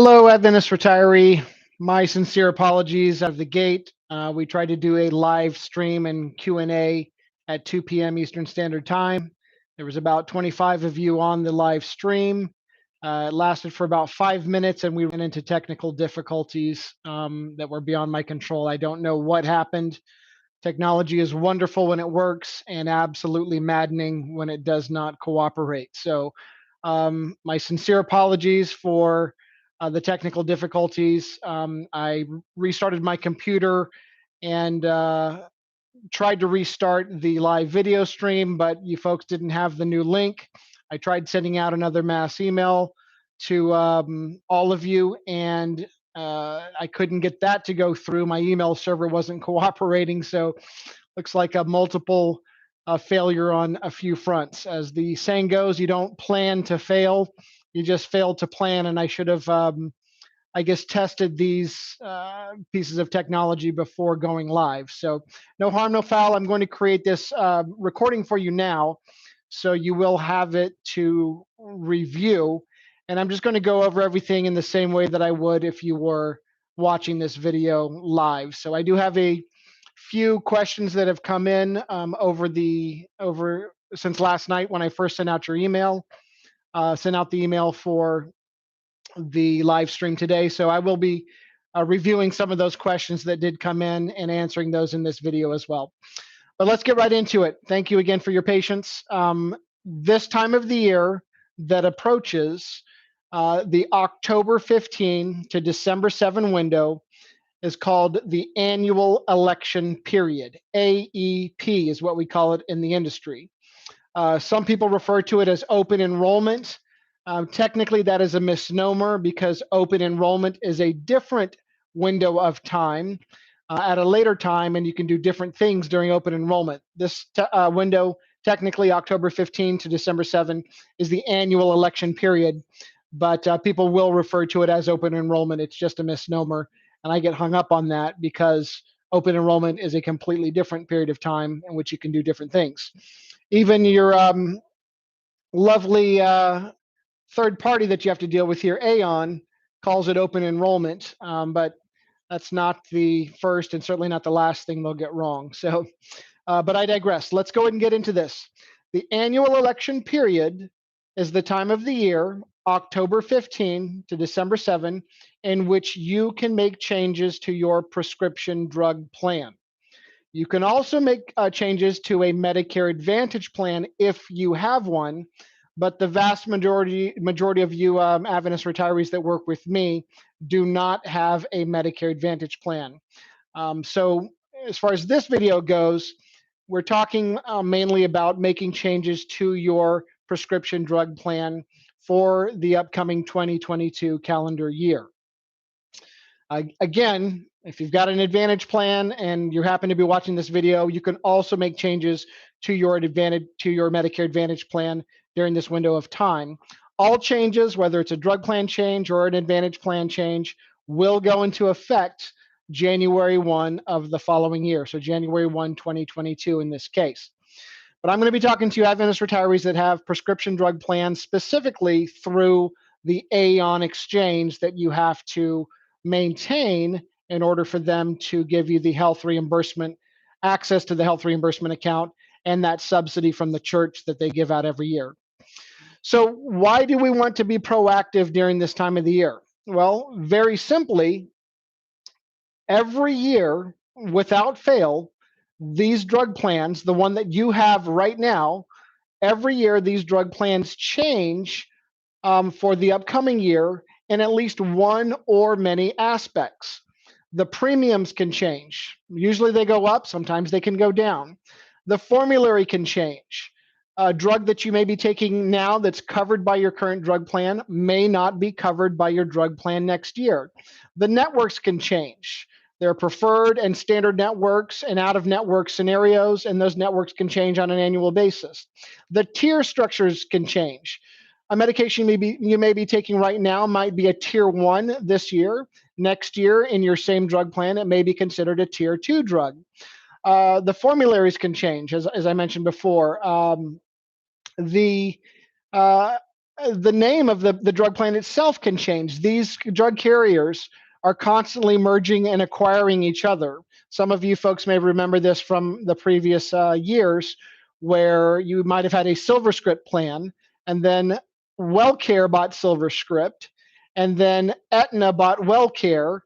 Hello, Adventist retiree. My sincere apologies out of the gate. We tried to do a live stream and Q&A at 2 p.m. Eastern Standard Time. There was about 25 of you on the live stream. It lasted for about 5 minutes, and we ran into technical difficulties that were beyond my control. I don't know what happened. Technology is wonderful when it works and absolutely maddening when it does not cooperate. So, my sincere apologies for the technical difficulties. I restarted my computer and tried to restart the live video stream, but you folks didn't have the new link. I tried sending out another mass email to all of you, and I couldn't get that to go through. My email server wasn't cooperating, so looks like a multiple failure on a few fronts. As the saying goes, you don't plan to fail, you just fail to plan. And I should have, I guess, tested these pieces of technology before going live. So no harm, no foul. I'm going to create this recording for you now, so you will have it to review. And I'm just going to go over everything in the same way that I would if you were watching this video live. So I do have a few questions that have come in over since last night when I first sent out your email, sent out the email for the live stream today. So I will be reviewing some of those questions that did come in and answering those in this video as well. But let's get right into it. Thank you again for your patience. This time of the year that approaches, the October 15 to December 7 window is called the annual election period. AEP is what we call it in the industry. Some people refer to it as open enrollment. Technically, that is a misnomer because open enrollment is a different window of time at a later time, and you can do different things during open enrollment. This window, technically October 15 to December 7, is the annual election period, but people will refer to it as open enrollment. It's just a misnomer, and I get hung up on that because open enrollment is a completely different period of time in which you can do different things. Even your lovely third party that you have to deal with here, AON, calls it open enrollment, but that's not the first and certainly not the last thing they'll get wrong. So, but I digress. Let's go ahead and get into this. The annual election period is the time of the year, October 15 to December 7, in which you can make changes to your prescription drug plan. You can also make changes to a Medicare Advantage plan if you have one, but the vast majority of you Adventist retirees that work with me do not have a Medicare Advantage plan. So as far as this video goes, we're talking mainly about making changes to your prescription drug plan for the upcoming 2022 calendar year. Again, if you've got an Advantage plan and you happen to be watching this video, you can also make changes to your Medicare Advantage plan during this window of time. All changes, whether it's a drug plan change or an Advantage plan change, will go into effect January 1 of the following year. So January 1, 2022 in this case. But I'm going to be talking to you Adventist retirees that have prescription drug plans specifically through the AON exchange that you have to maintain in order for them to give you the health reimbursement, access to the health reimbursement account, and that subsidy from the church that they give out every year. So why do we want to be proactive during this time of the year? Well, very simply, every year, without fail, these drug plans, the one that you have right now, every year these drug plans change for the upcoming year in at least one or many aspects. The premiums can change. Usually they go up, sometimes they can go down. The formulary can change. A drug that you may be taking now that's covered by your current drug plan may not be covered by your drug plan next year. The networks can change. There are preferred and standard networks and out-of-network scenarios, and those networks can change on an annual basis. The tier structures can change. A medication you may be taking right now might be a tier 1 this year. Next year, in your same drug plan, it may be considered a tier 2 drug. The formularies can change, as I mentioned before. The the name of the drug plan itself can change. These drug carriers are constantly merging and acquiring each other. Some of you folks may remember this from the previous years, where you might have had a SilverScript plan, and then WellCare bought SilverScript, and then Aetna bought WellCare,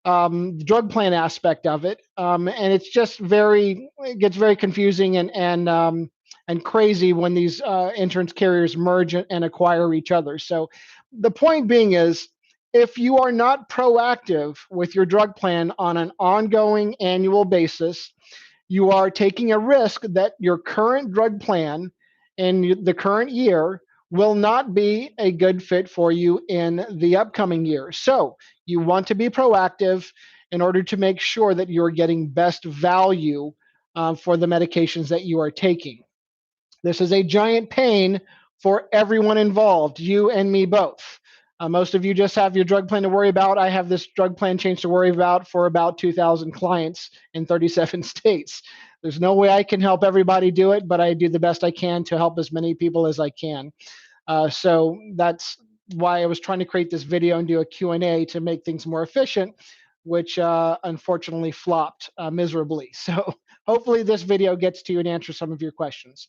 the drug plan aspect of it, and it's just it gets very confusing and crazy when these insurance carriers merge and acquire each other. So the point being is, if you are not proactive with your drug plan on an ongoing annual basis, you are taking a risk that your current drug plan in the current year will not be a good fit for you in the upcoming year. So you want to be proactive in order to make sure that you're getting best value for the medications that you are taking. This is a giant pain for everyone involved, you and me both. Most of you just have your drug plan to worry about. I have this drug plan change to worry about for about 2,000 clients in 37 states. There's no way I can help everybody do it, but I do the best I can to help as many people as I can. So that's why I was trying to create this video and do a Q&A to make things more efficient, which unfortunately flopped miserably. So hopefully this video gets to you and answers some of your questions.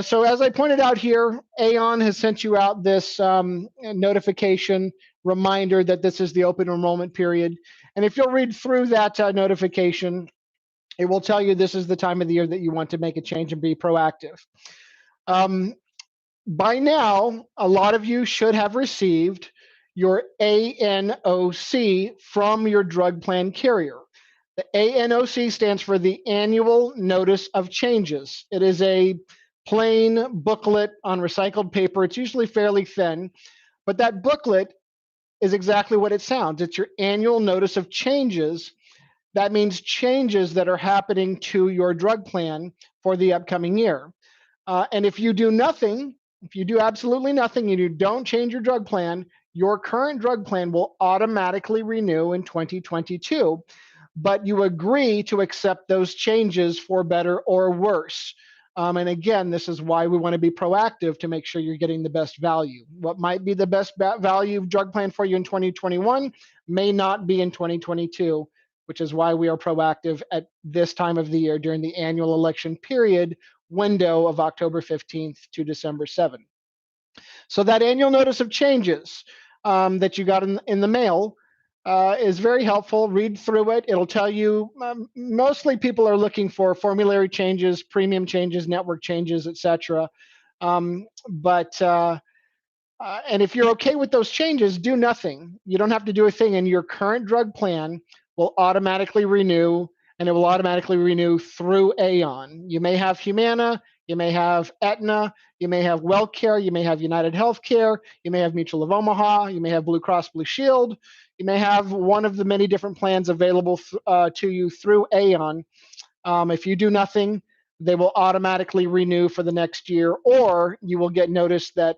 So as I pointed out here, AON has sent you out this notification reminder that this is the open enrollment period. And if you'll read through that notification, it will tell you this is the time of the year that you want to make a change and be proactive. By now, a lot of you should have received your ANOC from your drug plan carrier. The ANOC stands for the Annual Notice of Changes. It is a plain booklet on recycled paper. It's usually fairly thin, but that booklet is exactly what it sounds. It's your annual notice of changes. That means changes that are happening to your drug plan for the upcoming year. And if you do nothing, if you do absolutely nothing and you don't change your drug plan, your current drug plan will automatically renew in 2022, but you agree to accept those changes for better or worse. And again, this is why we want to be proactive to make sure you're getting the best value. What might be the best value drug plan for you in 2021 may not be in 2022, which is why we are proactive at this time of the year during the annual election period window of October 15th to December 7th. So that annual notice of changes that you got in the mail is very helpful. Read through it. It'll tell you, mostly people are looking for formulary changes, premium changes, network changes, etc. And if you're okay with those changes, do nothing. You don't have to do a thing, and your current drug plan will automatically renew, and it will automatically renew through AON. You may have Humana, you may have Aetna, you may have WellCare, you may have United Healthcare, you may have Mutual of Omaha, you may have Blue Cross Blue Shield, you may have one of the many different plans available to you through AON. If you do nothing, they will automatically renew for the next year, or you will get notice that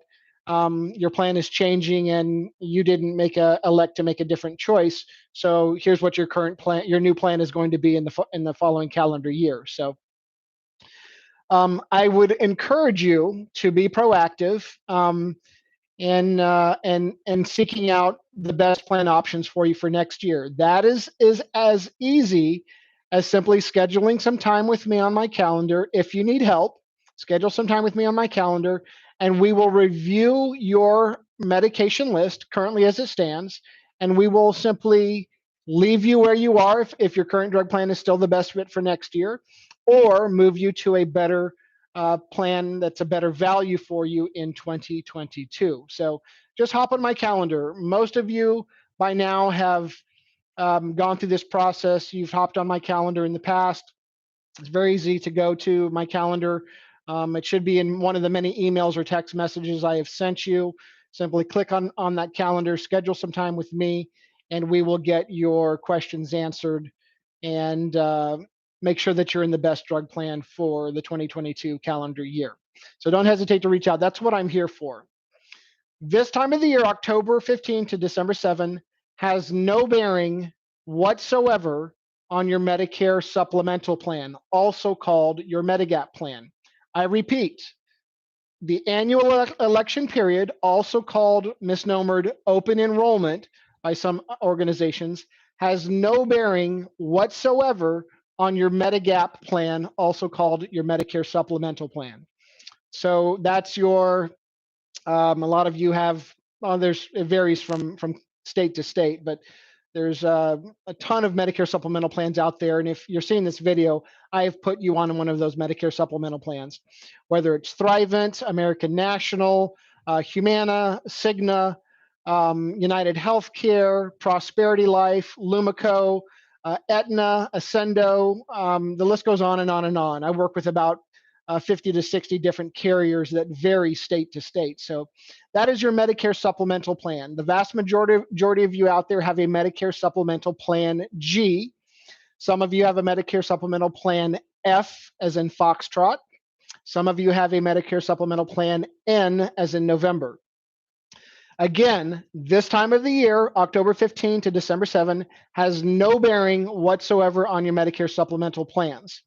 your plan is changing and you didn't elect to make a different choice. So here's what your current plan, your new plan is going to be in the following calendar year. So I would encourage you to be proactive and seeking out the best plan options for you for next year. That is as easy as simply scheduling some time with me on my calendar. If you need help, schedule some time with me on my calendar, and we will review your medication list currently as it stands, and we will simply leave you where you are if your current drug plan is still the best fit for next year, or move you to a better plan that's a better value for you in 2022. So just hop on my calendar. Most of you by now have gone through this process. You've hopped on my calendar in the past. It's very easy to go to my calendar. It should be in one of the many emails or text messages I have sent you. Simply click on that calendar, schedule some time with me, and we will get your questions answered and make sure that you're in the best drug plan for the 2022 calendar year. So don't hesitate to reach out. That's what I'm here for. This time of the year, October 15 to December 7, has no bearing whatsoever on your Medicare supplemental plan, also called your Medigap plan. I repeat, the annual election period, also called misnomered open enrollment by some organizations, has no bearing whatsoever on your Medigap plan, also called your Medicare supplemental plan. So that's your, a lot of you have, well, it varies from state to state, but there's a ton of Medicare supplemental plans out there. And if you're seeing this video, I have put you on one of those Medicare supplemental plans, whether it's Thrivent, American National, Humana, Cigna, United Healthcare, Prosperity Life, Lumico, Aetna, Ascendo. The list goes on and on and on. I work with about 50 to 60 different carriers that vary state to state. So that is your Medicare supplemental plan. The vast majority of you out there have a Medicare supplemental plan G. Some of you have a Medicare supplemental plan F, as in Foxtrot. Some of you have a Medicare supplemental plan N, as in November. Again, this time of the year, October 15 to December 7, has no bearing whatsoever on your Medicare supplemental plans.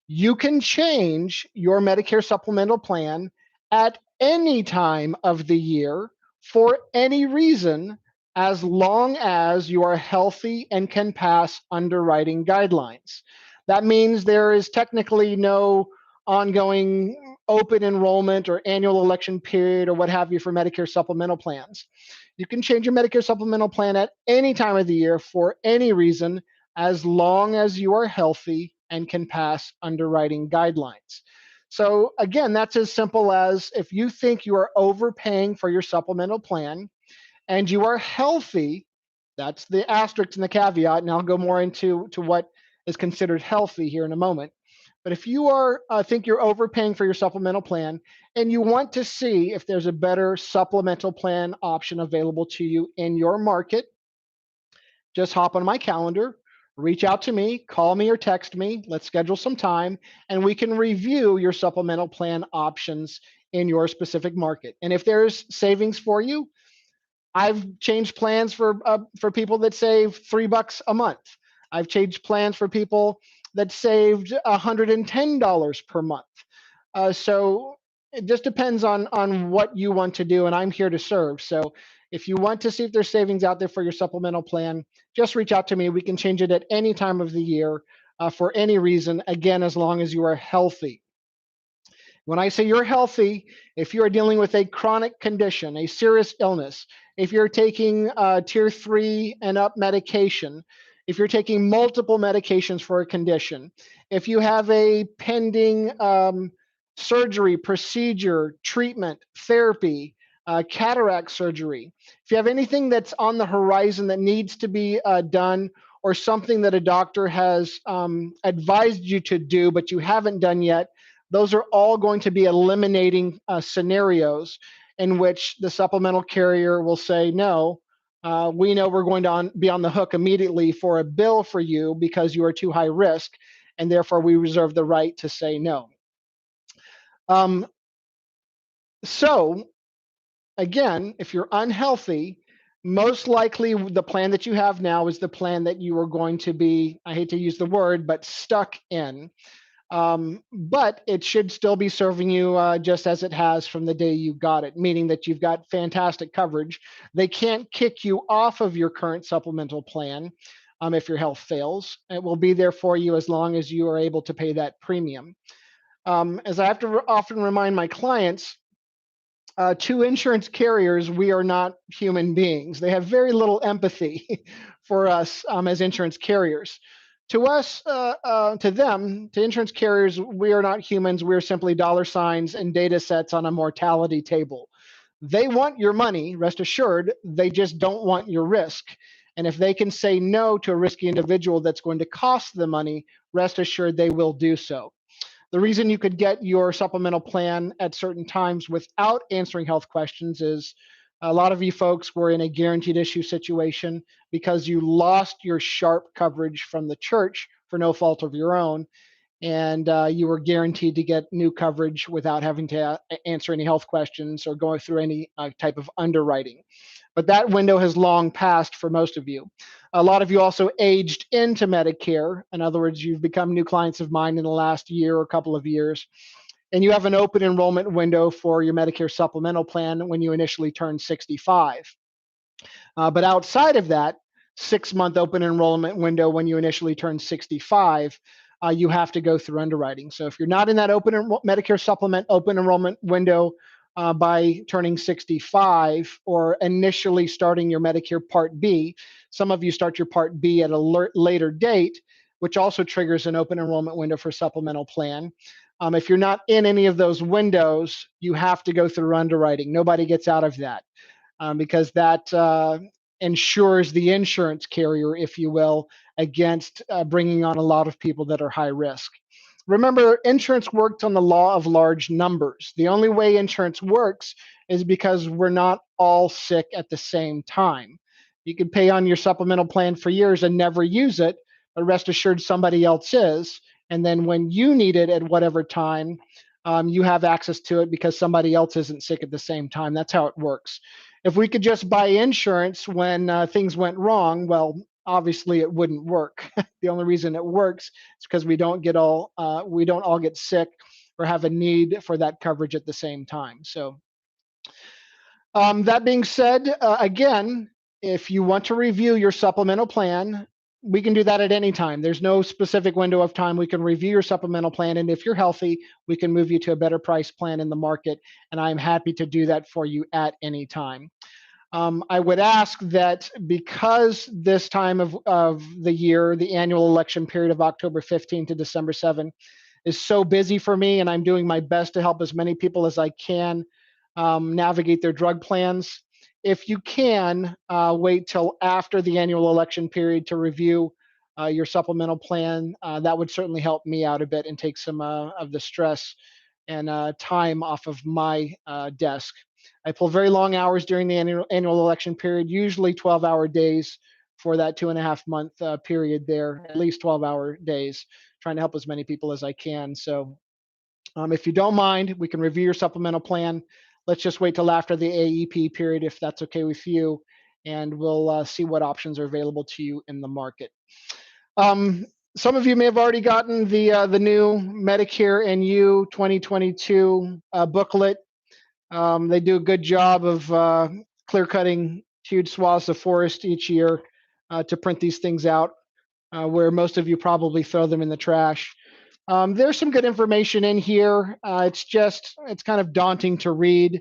You can change your Medicare supplemental plan at any time of the year for any reason, as long as you are healthy and can pass underwriting guidelines. That means there is technically no ongoing open enrollment or annual election period or what have you for Medicare supplemental plans. You can change your Medicare supplemental plan at any time of the year for any reason, as long as you are healthy and can pass underwriting guidelines. So again, that's as simple as, if you think you are overpaying for your supplemental plan and you are healthy, that's the asterisk and the caveat, and I'll go more into what is considered healthy here in a moment. But if you are think you're overpaying for your supplemental plan and you want to see if there's a better supplemental plan option available to you in your market, just hop on my calendar, reach out to me, call me or text me. Let's schedule some time and we can review your supplemental plan options in your specific market. And if there's savings for you, I've changed plans for people that save $3 a month. I've changed plans for people that saved $110 per month. So it just depends on what you want to do, and I'm here to serve. So if you want to see if there's savings out there for your supplemental plan, just reach out to me. We can change it at any time of the year for any reason, again, as long as you are healthy. When I say you're healthy, if you are dealing with a chronic condition, a serious illness, if you're taking tier 3 and up medication, if you're taking multiple medications for a condition, if you have a pending surgery, procedure, treatment, therapy, cataract surgery, if you have anything that's on the horizon that needs to be done, or something that a doctor has advised you to do but you haven't done yet, those are all going to be eliminating scenarios in which the supplemental carrier will say, no, we know we're going to be on the hook immediately for a bill for you because you are too high risk, and therefore we reserve the right to say no. So again, if you're unhealthy, most likely the plan that you have now is the plan that you are going to be, I hate to use the word, but stuck in. But it should still be serving you just as it has from the day you got it, meaning that you've got fantastic coverage. They can't kick you off of your current supplemental plan if your health fails. It will be there for you as long as you are able to pay that premium. As I have to often remind my clients, to insurance carriers, we are not human beings. They have very little empathy for us as insurance carriers. To us, to them, to insurance carriers, we are not humans. We're simply dollar signs and data sets on a mortality table. They want your money, rest assured. They just don't want your risk. And if they can say no to a risky individual that's going to cost them money, rest assured they will do so. The reason you could get your supplemental plan at certain times without answering health questions is a lot of you folks were in a guaranteed issue situation because you lost your SHARP coverage from the church for no fault of your own, and you were guaranteed to get new coverage without having to answer any health questions or going through any type of underwriting. But that window has long passed for most of you. A lot of you also aged into Medicare. In other words, you've become new clients of mine in the last year or couple of years. and you have an open enrollment window for your Medicare supplemental plan when you initially turn 65. But outside of that 6-month open enrollment window when you initially turn 65, you have to go through underwriting. So if you're not in that Medicare supplement open enrollment window by turning 65 or initially starting your Medicare Part B, some of you start your Part B at a later date, which also triggers an open enrollment window for supplemental plan. If you're not in any of those windows, you have to go through underwriting. Nobody gets out of that. Because that ensures the insurance carrier, if you will, against bringing on a lot of people that are high risk. Remember, insurance works on the law of large numbers. The only way insurance works is because we're not all sick at the same time. You could pay on your supplemental plan for years and never use it, but rest assured somebody else is. And then when you need it at whatever time, you have access to it because somebody else isn't sick at the same time. That's how it works. If we could just buy insurance when things went wrong, well, obviously it wouldn't work. The only reason it works is because we don't all get sick or have a need for that coverage at the same time. So that being said, again, if you want to review your supplemental plan, we can do that at any time. There's no specific window of time. We can review your supplemental plan, and if you're healthy, we can move you to a better price plan in the market, and I'm happy to do that for you at any time. I would ask that because this time of the year, the annual election period of October 15 to December 7, is so busy for me, and I'm doing my best to help as many people as I can navigate their drug plans. If you can, wait till after the annual election period to review your supplemental plan. That would certainly help me out a bit and take some of the stress and time off of my desk. I pull very long hours during the annual election period, usually 12-hour days for that 2.5-month period there, at least 12-hour days, trying to help as many people as I can. So if you don't mind, we can review your supplemental plan. Let's just wait till after the AEP period, if that's okay with you, and we'll see what options are available to you in the market. Some of you may have already gotten the new Medicare and You 2022 booklet. They do a good job of clear-cutting huge swaths of forest each year to print these things out, where most of you probably throw them in the trash. There's some good information in here. It's kind of daunting to read.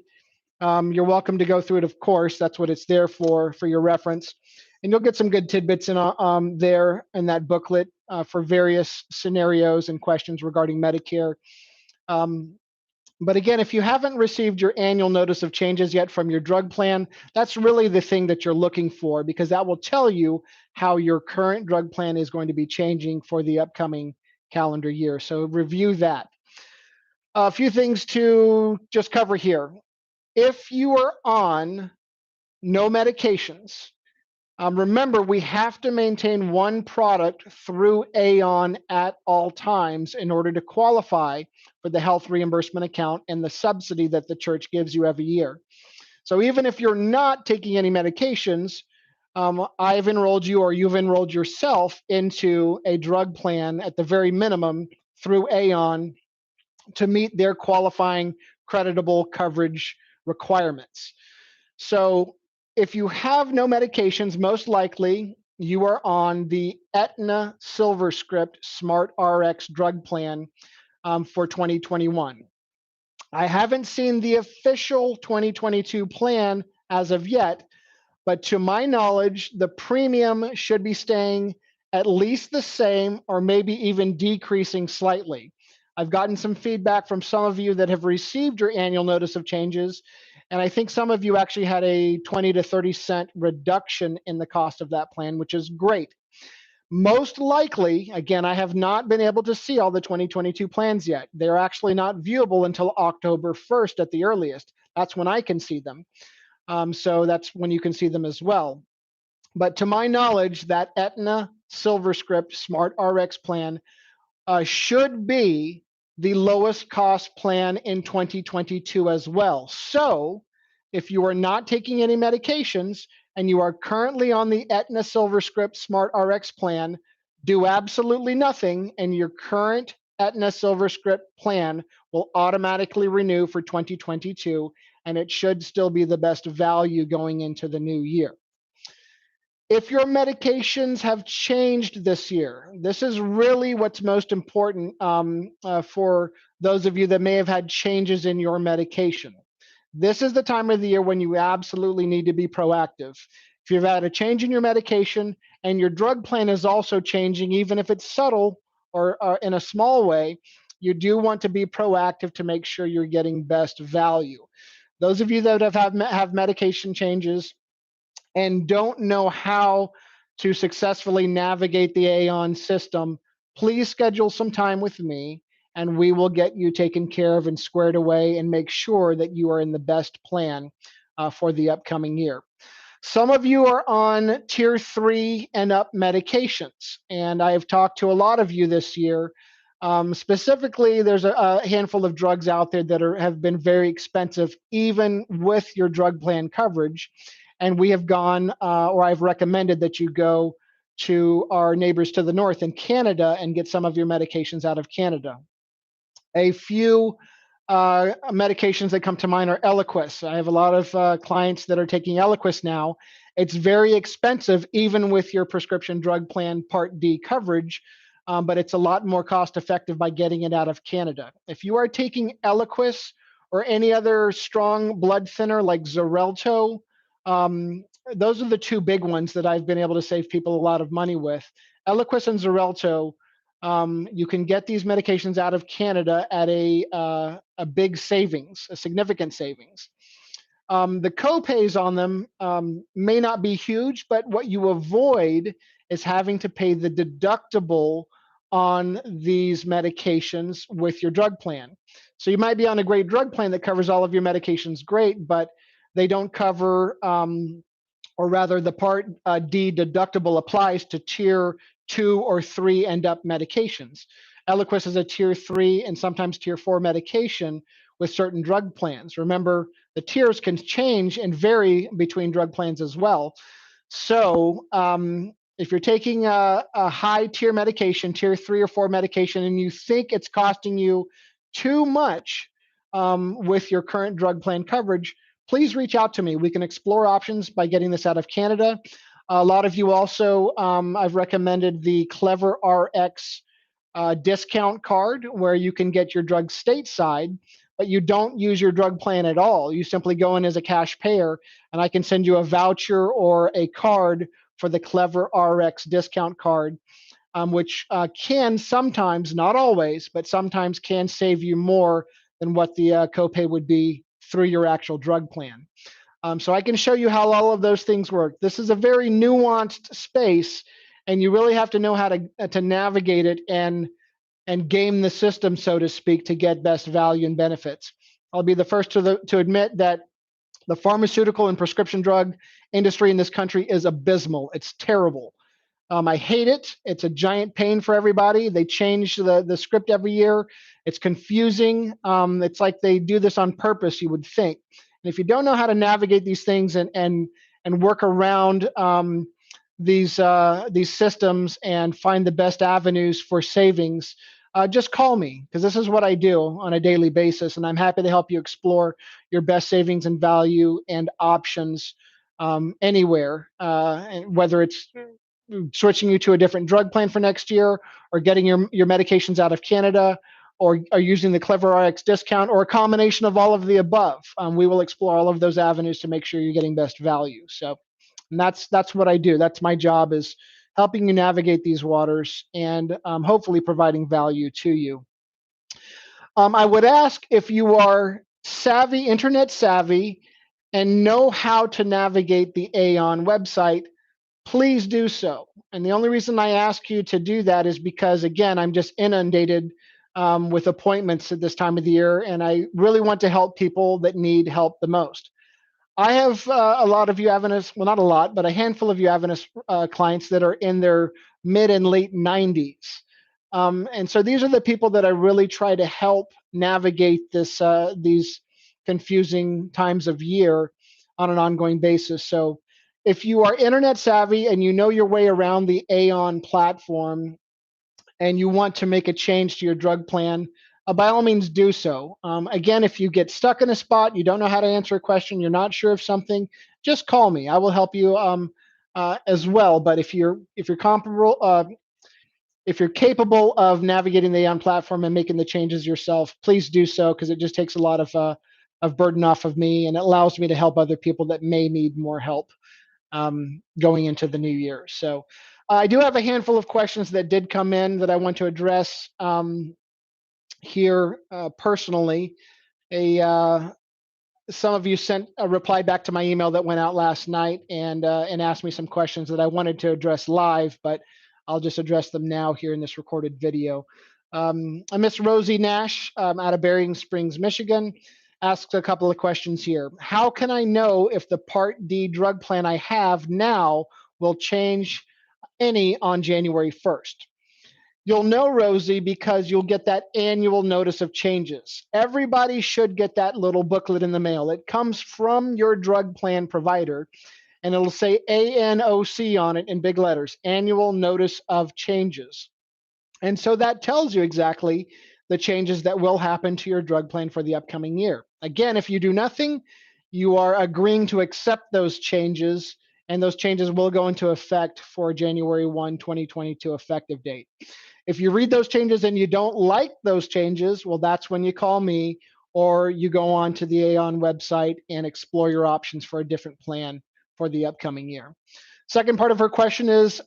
You're welcome to go through it, of course. That's what it's there for your reference. And you'll get some good tidbits in there in that booklet for various scenarios and questions regarding Medicare. But again, if you haven't received your annual notice of changes yet from your drug plan, that's really the thing that you're looking for, because that will tell you how your current drug plan is going to be changing for the upcoming calendar year. So review that. A few things to just cover here. If you are on no medications, remember, we have to maintain one product through AON at all times in order to qualify for the health reimbursement account and the subsidy that the church gives you every year. So even if you're not taking any medications, I've enrolled you, or you've enrolled yourself into a drug plan at the very minimum through AON to meet their qualifying creditable coverage requirements. So if you have no medications, most likely you are on the Aetna SilverScript Smart RX drug plan for 2021. I haven't seen the official 2022 plan as of yet, but to my knowledge, the premium should be staying at least the same or maybe even decreasing slightly. I've gotten some feedback from some of you that have received your annual notice of changes, and I think some of you actually had a 20 to 30 cent reduction in the cost of that plan, which is great. Most likely, again, I have not been able to see all the 2022 plans yet. They're actually not viewable until October 1st at the earliest. That's when I can see them. So that's when you can see them as well. But to my knowledge, that Aetna SilverScript Smart RX plan should be the lowest cost plan in 2022 as well. So if you are not taking any medications and you are currently on the Aetna SilverScript Smart RX plan, do absolutely nothing, and your current Aetna SilverScript plan will automatically renew for 2022, and it should still be the best value going into the new year. If your medications have changed this year, this is really what's most important for those of you that may have had changes in your medication. This is the time of the year when you absolutely need to be proactive. If you've had a change in your medication and your drug plan is also changing, even if it's subtle or in a small way, you do want to be proactive to make sure you're getting best value. Those of you that have medication changes and don't know how to successfully navigate the AON system, please schedule some time with me and we will get you taken care of and squared away and make sure that you are in the best plan for the upcoming year. Some of you are on tier 3 and up medications, and I have talked to a lot of you this year. Specifically, there's a handful of drugs out there that have been very expensive, even with your drug plan coverage. And we have gone, or I've recommended that you go to our neighbors to the north in Canada and get some of your medications out of Canada. A few medications that come to mind are Eliquis. I have a lot of clients that are taking Eliquis now. It's very expensive, even with your prescription drug plan Part D coverage, but it's a lot more cost effective by getting it out of Canada. If you are taking Eliquis or any other strong blood thinner like Xarelto, those are the two big ones that I've been able to save people a lot of money with. Eliquis and Xarelto, you can get these medications out of Canada at a big savings, a significant savings. The co-pays on them may not be huge, but what you avoid is having to pay the deductible on these medications with your drug plan. So you might be on a great drug plan that covers all of your medications great, but they don't cover, or rather the Part D deductible applies to tier 2 or 3 and up medications. Eliquis is a tier 3 and sometimes tier 4 medication with certain drug plans. Remember, the tiers can change and vary between drug plans as well. So if you're taking a high tier medication, tier 3 or 4 medication, and you think it's costing you too much with your current drug plan coverage, please reach out to me. We can explore options by getting this out of Canada. A lot of you also, I've recommended the Clever RX discount card where you can get your drug stateside, but you don't use your drug plan at all. You simply go in as a cash payer, and I can send you a voucher or a card for the Clever RX discount card, which can sometimes, not always, but sometimes can save you more than what the copay would be through your actual drug plan. So I can show you how all of those things work. This is a very nuanced space, and you really have to know how to navigate it and game the system, so to speak, to get best value and benefits. I'll be the first to admit that the pharmaceutical and prescription drug industry in this country is abysmal. It's terrible. I hate it. It's a giant pain for everybody. They change the script every year. It's confusing. It's like they do this on purpose, you would think. And if you don't know how to navigate these things and work around these systems and find the best avenues for savings, just call me, because this is what I do on a daily basis, and I'm happy to help you explore your best savings and value and options anywhere, and whether it's switching you to a different drug plan for next year, or getting your medications out of Canada, or using the Clever RX discount, or a combination of all of the above. We will explore all of those avenues to make sure you're getting best value. So that's what I do. That's my job, is helping you navigate these waters and hopefully providing value to you. I would ask if you are savvy, internet savvy, and know how to navigate the AON website, please do so. And the only reason I ask you to do that is because, again, I'm just inundated with appointments at this time of the year, and I really want to help people that need help the most. I have a lot of you Adventist, well, not a lot, but a handful of you Adventist clients that are in their mid and late 90s. And so these are the people that I really try to help navigate these confusing times of year on an ongoing basis. So if you are internet savvy and you know your way around the AON platform, and you want to make a change to your drug plan, by all means do so. Again, if you get stuck in a spot, you don't know how to answer a question, you're not sure of something, just call me. I will help you as well. But if you're comparable, if you're capable of navigating the AON platform and making the changes yourself, please do so, because it just takes a lot of burden off of me, and it allows me to help other people that may need more help going into the new year. So I do have a handful of questions that did come in that I want to address here personally. Some of you sent a reply back to my email that went out last night and asked me some questions that I wanted to address live, but I'll just address them now here in this recorded video. Miss Rosie Nash out of Berrien Springs, Michigan, asks a couple of questions here. How can I know if the Part D drug plan I have now will change any on January 1st? You'll know, Rosie, because you'll get that annual notice of changes. Everybody should get that little booklet in the mail. It comes from your drug plan provider, and it'll say ANOC on it in big letters, Annual Notice of Changes. And so that tells you exactly the changes that will happen to your drug plan for the upcoming year. Again, if you do nothing, you are agreeing to accept those changes, and those changes will go into effect for January 1, 2022 effective date. If you read those changes and you don't like those changes, well, that's when you call me, or you go on to the AON website and explore your options for a different plan for the upcoming year. Second part of her question is,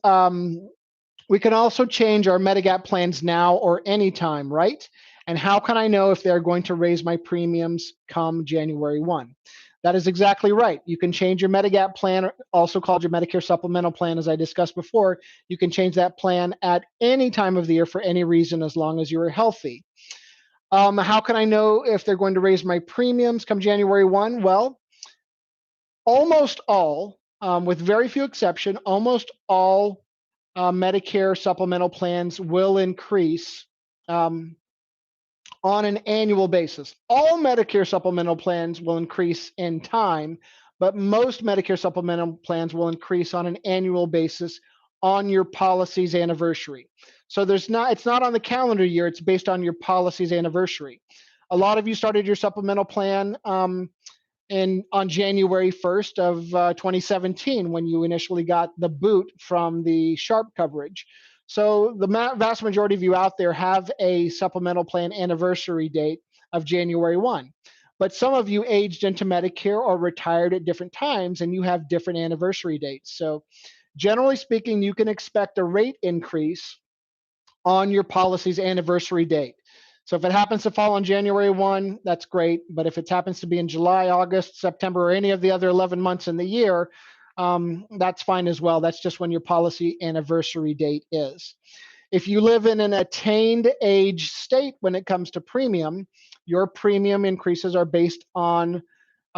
we can also change our Medigap plans now or anytime, right? And how can I know if they're going to raise my premiums come January 1? That is exactly right. You can change your Medigap plan, also called your Medicare supplemental plan, as I discussed before. You can change that plan at any time of the year for any reason, as long as you are healthy. How can I know if they're going to raise my premiums come January 1? Well, almost all, with very few exception, almost all Medicare supplemental plans will increase on an annual basis. All Medicare supplemental plans will increase in time, but most Medicare supplemental plans will increase on an annual basis on your policy's anniversary. So it's not on the calendar year, it's based on your policy's anniversary. A lot of you started your supplemental plan on January 1st of 2017, when you initially got the boot from the Sharp coverage. So the vast majority of you out there have a supplemental plan anniversary date of January 1. But some of you aged into Medicare or retired at different times, and you have different anniversary dates. So generally speaking, you can expect a rate increase on your policy's anniversary date. So if it happens to fall on January 1, that's great. But if it happens to be in July, August, September, or any of the other 11 months in the year, that's fine as well. That's just when your policy anniversary date is. If you live in an attained age state when it comes to premium, your premium increases are based on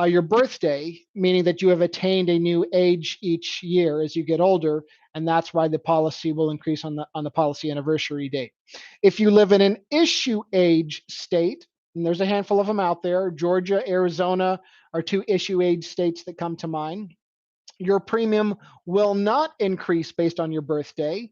your birthday, meaning that you have attained a new age each year as you get older, and that's why the policy will increase on the policy anniversary date. If you live in an issue age state, and there's a handful of them out there, Georgia, Arizona are two issue age states that come to mind, your premium will not increase based on your birthday,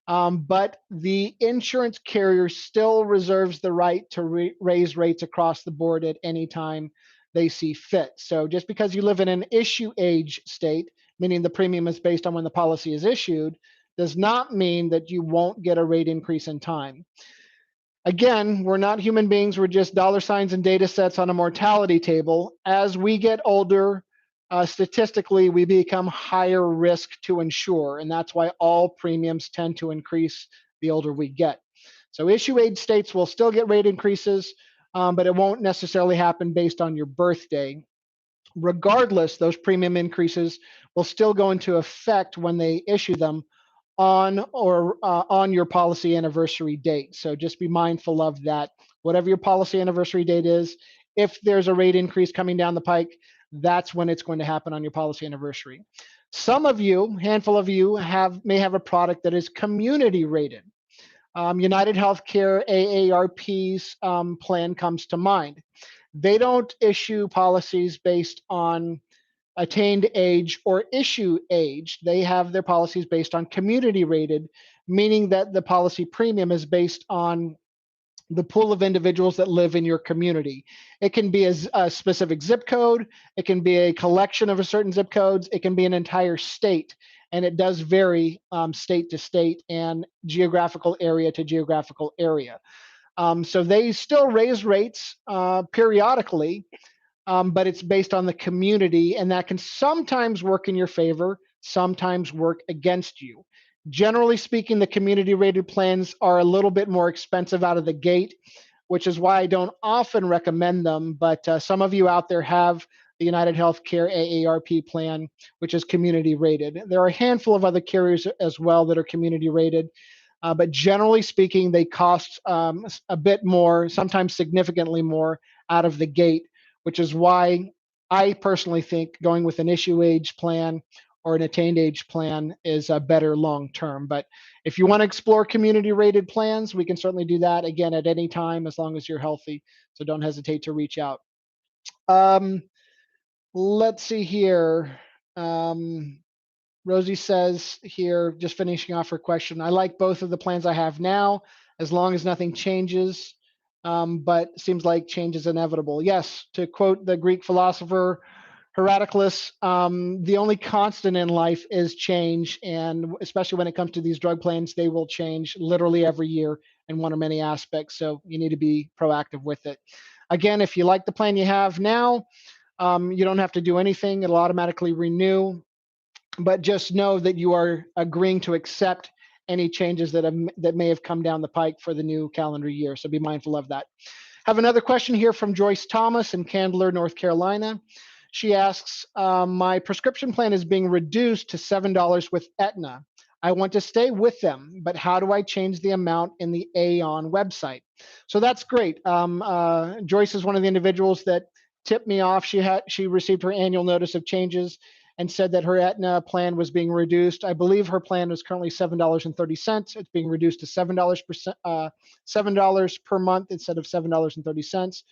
but the insurance carrier still reserves the right to raise rates across the board at any time they see fit. So just because you live in an issue age state, meaning the premium is based on when the policy is issued, does not mean that you won't get a rate increase in time. Again, we're not human beings, we're just dollar signs and data sets on a mortality table. As we get older, statistically, we become higher risk to insure, and that's why all premiums tend to increase the older we get. So issue age states will still get rate increases, but it won't necessarily happen based on your birthday. Regardless, those premium increases will still go into effect when they issue them on your policy anniversary date. So just be mindful of that. Whatever your policy anniversary date is, if there's a rate increase coming down the pike, that's when it's going to happen on your policy anniversary. Some of you, handful of you, may have a product that is community rated. United Healthcare AARP's plan comes to mind. They don't issue policies based on attained age or issue age. They have their policies based on community rated, meaning that the policy premium is based on the pool of individuals that live in your community. It can be a specific zip code, it can be a collection of a certain zip codes, it can be an entire state, and it does vary state to state and geographical area to geographical area. So they still raise rates periodically, but it's based on the community, and that can sometimes work in your favor, sometimes work against you. Generally speaking, the community rated plans are a little bit more expensive out of the gate, which is why I don't often recommend them. But some of you out there have the United Healthcare AARP plan, which is community rated. There are a handful of other carriers as well that are community rated. But generally speaking, they cost a bit more, sometimes significantly more out of the gate, which is why I personally think going with an issue age plan or an attained age plan is better long term. But if you want to explore community rated plans, we can certainly do that again at any time as long as you're healthy. So don't hesitate to reach out. Let's see here. Rosie says here, just finishing off her question, I like both of the plans I have now, as long as nothing changes, but seems like change is inevitable. Yes, to quote the Greek philosopher Heraclitus, the only constant in life is change, and especially when it comes to these drug plans, they will change literally every year in one or many aspects, so you need to be proactive with it. Again, if you like the plan you have now, you don't have to do anything. It'll automatically renew. But just know that you are agreeing to accept any changes that may have come down the pike for the new calendar year. So be mindful of that. Have another question here from Joyce Thomas in Candler, North Carolina. She asks, my prescription plan is being reduced to $7 with Aetna. I want to stay with them, but how do I change the amount in the AON website? So that's great. Joyce is one of the individuals that tipped me off. She received her annual notice of changes and said that her Aetna plan was being reduced. I believe her plan is currently $7.30. It's being reduced to $7 per month instead of $7.30.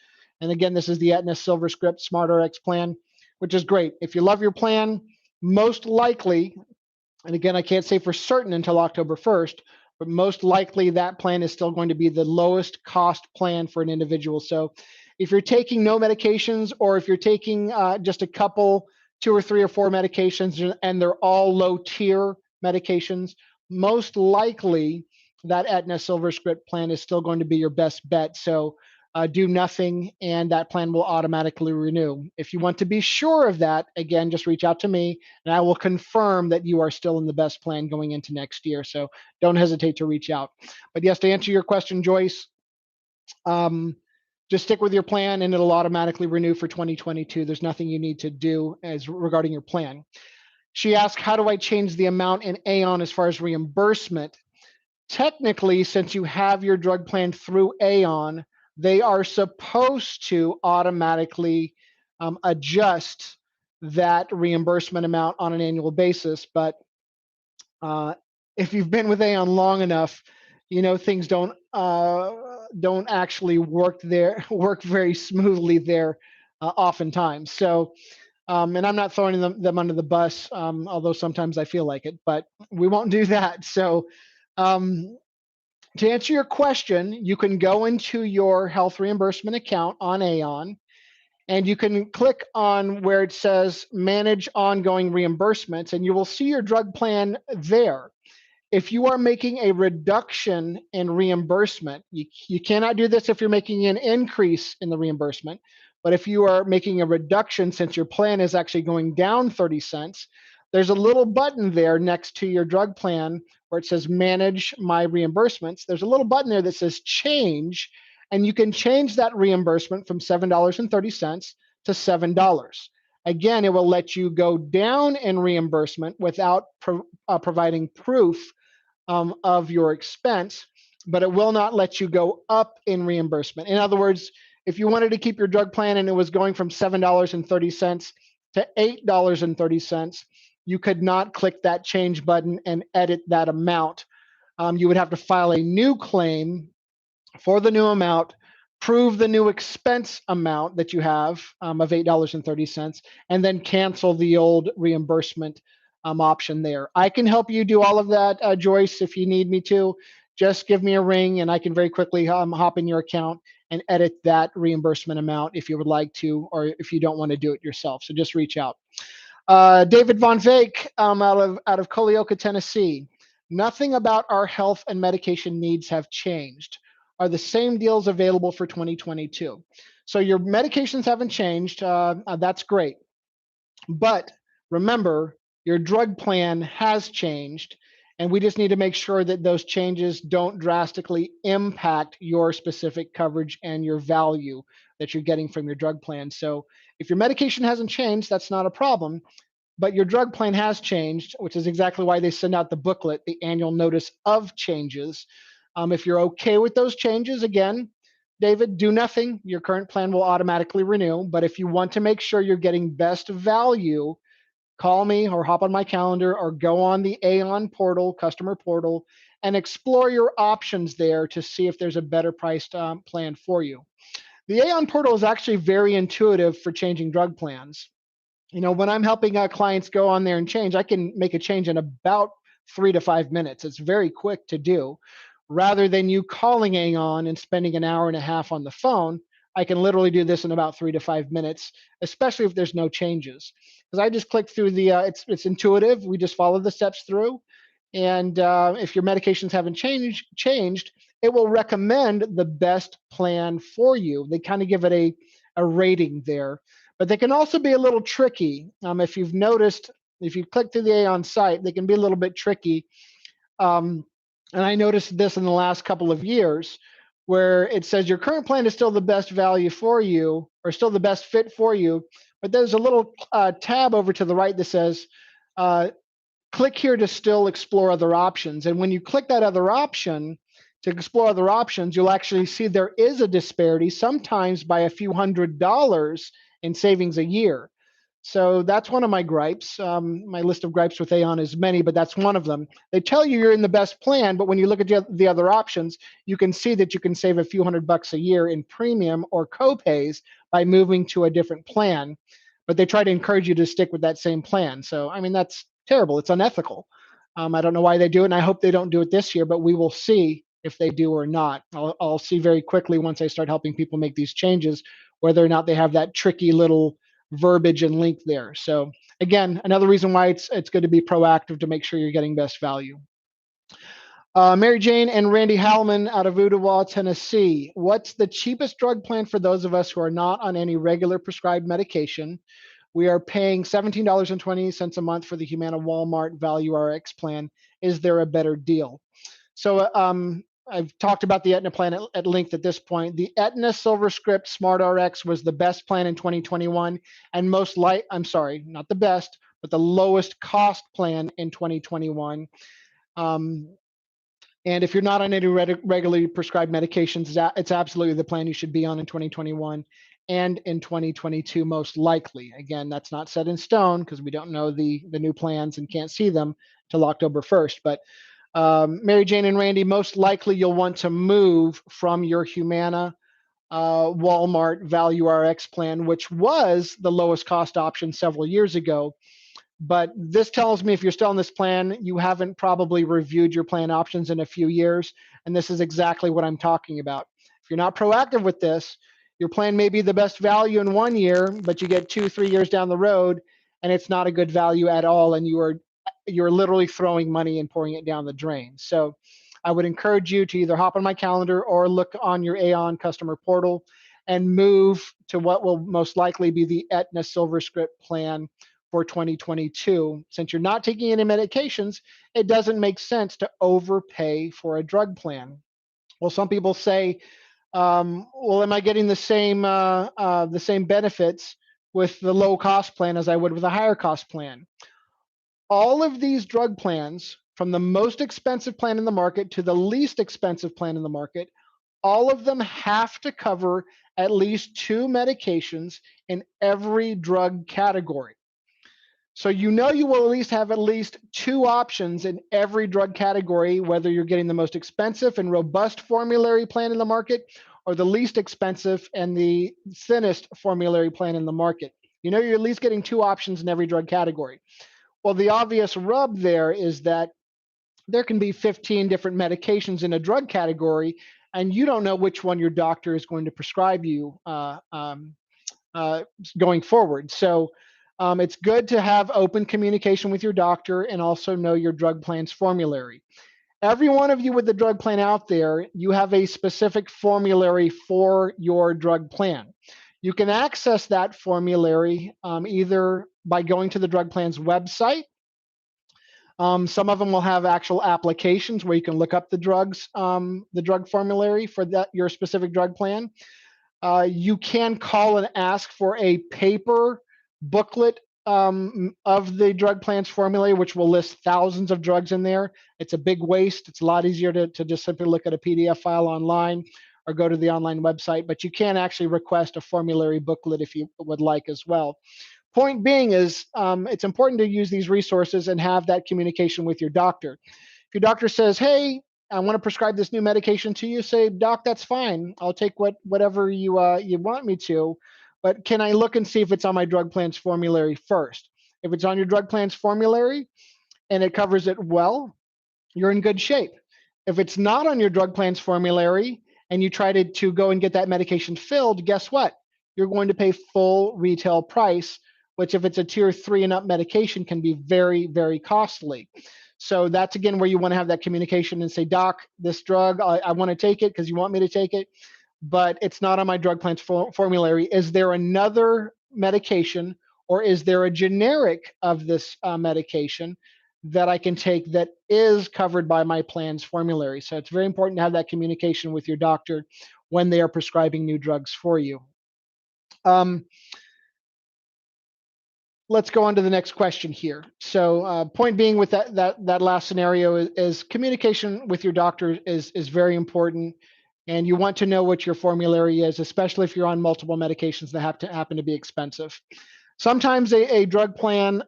And again, this is the Aetna SilverScript SmartRx plan, which is great. If you love your plan, most likely, and again, I can't say for certain until October 1st, but most likely that plan is still going to be the lowest cost plan for an individual. So if you're taking no medications, or if you're taking just a couple, 2 or 3 or 4 medications, and they're all low tier medications, most likely that Aetna SilverScript plan is still going to be your best bet. So do nothing, and that plan will automatically renew. If you want to be sure of that, again, just reach out to me, and I will confirm that you are still in the best plan going into next year. So don't hesitate to reach out. But yes, to answer your question, Joyce, just stick with your plan, and it'll automatically renew for 2022. There's nothing you need to do as regarding your plan. She asked, how do I change the amount in AON as far as reimbursement? Technically, since you have your drug plan through AON, they are supposed to automatically adjust that reimbursement amount on an annual basis. But if you've been with AON long enough, you know things don't actually work very smoothly there oftentimes. So, and I'm not throwing them under the bus, although sometimes I feel like it, but we won't do that. So, to answer your question, you can go into your health reimbursement account on AON, and you can click on where it says Manage Ongoing Reimbursements, and you will see your drug plan there. If you are making a reduction in reimbursement, you cannot do this if you're making an increase in the reimbursement. But if you are making a reduction, since your plan is actually going down 30 cents, there's a little button there next to your drug plan where it says Manage My Reimbursements. There's a little button there that says Change, and you can change that reimbursement from $7.30 to $7. Again, it will let you go down in reimbursement without providing proof of your expense, but it will not let you go up in reimbursement. In other words, if you wanted to keep your drug plan and it was going from $7.30 to $8.30, you could not click that change button and edit that amount. You would have to file a new claim for the new amount, prove the new expense amount that you have of $8.30, and then cancel the old reimbursement option there. I can help you do all of that, Joyce, if you need me to. Just give me a ring and I can very quickly hop in your account and edit that reimbursement amount if you would like to, or if you don't want to do it yourself. So just reach out. David Von Vake out of Colioca, Tennessee. Nothing about our health and medication needs have changed. Are the same deals available for 2022? So your medications haven't changed. That's great. But remember, your drug plan has changed, and we just need to make sure that those changes don't drastically impact your specific coverage and your value that you're getting from your drug plan. So if your medication hasn't changed, that's not a problem. But your drug plan has changed, which is exactly why they send out the booklet, the annual notice of changes. If you're okay with those changes, again, David, do nothing. Your current plan will automatically renew. But if you want to make sure you're getting best value, call me or hop on my calendar or go on the AON portal, customer portal, and explore your options there to see if there's a better priced plan for you. The AON portal is actually very intuitive for changing drug plans. You know, when I'm helping clients go on there and change, I can make a change in about 3 to 5 minutes. It's very quick to do. Rather than you calling AON and spending an hour and a half on the phone, I can literally do this in about 3 to 5 minutes, especially if there's no changes. Because I just click through the, it's intuitive. We just follow the steps through. And if your medications haven't changed, it will recommend the best plan for you. They kind of give it a rating there. But they can also be a little tricky. If you've noticed, if you click through the AON site, they can be a little bit tricky. And I noticed this in the last couple of years, where it says your current plan is still the best value for you, or still the best fit for you. But there's a little tab over to the right that says, click here to still explore other options. And when you click that other option, to explore other options, you'll actually see there is a disparity, sometimes by a few $100s in savings a year. So that's one of my gripes. My list of gripes with AON is many, but that's one of them. They tell you you're in the best plan, but when you look at the other options, you can see that you can save a few $100 a year in premium or co-pays by moving to a different plan. But they try to encourage you to stick with that same plan. So, I mean, that's terrible. It's unethical. I don't know why they do it, and I hope they don't do it this year, but we will see if they do or not. I'll see very quickly once I start helping people make these changes, whether or not they have that tricky little verbiage and link there. So again, another reason why it's good to be proactive to make sure you're getting best value. Mary Jane and Randy Hallman out of Ottawa, Tennessee. What's the cheapest drug plan for those of us who are not on any regular prescribed medication? We are paying $17.20 a month for the Humana Walmart Value RX plan. Is there a better deal? So I've talked about the Aetna plan at length at this point. The Aetna SilverScript Smart RX was the best plan in 2021 and I'm sorry, not the best, but the lowest cost plan in 2021. And if you're not on any regularly prescribed medications, it's absolutely the plan you should be on in 2021 and in 2022, most likely. Again, that's not set in stone because we don't know the new plans and can't see them till October 1st. But Mary Jane and Randy, most likely you'll want to move from your Humana Walmart Value RX plan, which was the lowest cost option several years ago. But this tells me if you're still on this plan, you haven't probably reviewed your plan options in a few years. And this is exactly what I'm talking about. If you're not proactive with this, your plan may be the best value in 1 year, but you get 2-3 years down the road and it's not a good value at all. And you're literally throwing money and pouring it down the drain. So I would encourage you to either hop on my calendar or look on your AON customer portal and move to what will most likely be the Aetna SilverScript plan for 2022. Since you're not taking any medications, it doesn't make sense to overpay for a drug plan. Well, some people say, well, am I getting the same benefits with the low cost plan as I would with a higher cost plan? All of these drug plans, from the most expensive plan in the market to the least expensive plan in the market, all of them have to cover at least 2 medications in every drug category. So you will at least have at least 2 options in every drug category, whether you're getting the most expensive and robust formulary plan in the market or the least expensive and the thinnest formulary plan in the market. You're at least getting 2 options in every drug category. Well, the obvious rub there is that there can be 15 different medications in a drug category, and you don't know which one your doctor is going to prescribe you uh, going forward. So it's good to have open communication with your doctor and also know your drug plan's formulary. Every one of you with the drug plan out there, you have a specific formulary for your drug plan. You can access that formulary either by going to the drug plan's website. Some of them will have actual applications where you can look up the drug formulary for that your specific drug plan. You can call and ask for a paper booklet of the drug plan's formulary, which will list thousands of drugs in there. It's a big waste. It's a lot easier to just simply look at a PDF file online or go to the online website, but you can actually request a formulary booklet if you would like as well. Point being is it's important to use these resources and have that communication with your doctor. If your doctor says, hey, I want to prescribe this new medication to you, say, doc, that's fine. I'll take whatever you want me to, but can I look and see if it's on my drug plan's formulary first? If it's on your drug plan's formulary and it covers it well, you're in good shape. If it's not on your drug plan's formulary and you try to go and get that medication filled, guess what? You're going to pay full retail price, which if it's a tier 3 and up medication can be very, very costly. So that's again where you want to have that communication and say, doc, this drug, I want to take it because you want me to take it, but it's not on my drug plan's formulary. Is there another medication or is there a generic of this medication that I can take that is covered by my plan's formulary? So it's very important to have that communication with your doctor when they are prescribing new drugs for you. Let's go on to the next question here. So point being with that last scenario is communication with your doctor is very important, and you want to know what your formulary is, especially if you're on multiple medications that happen to be expensive. Sometimes a drug plan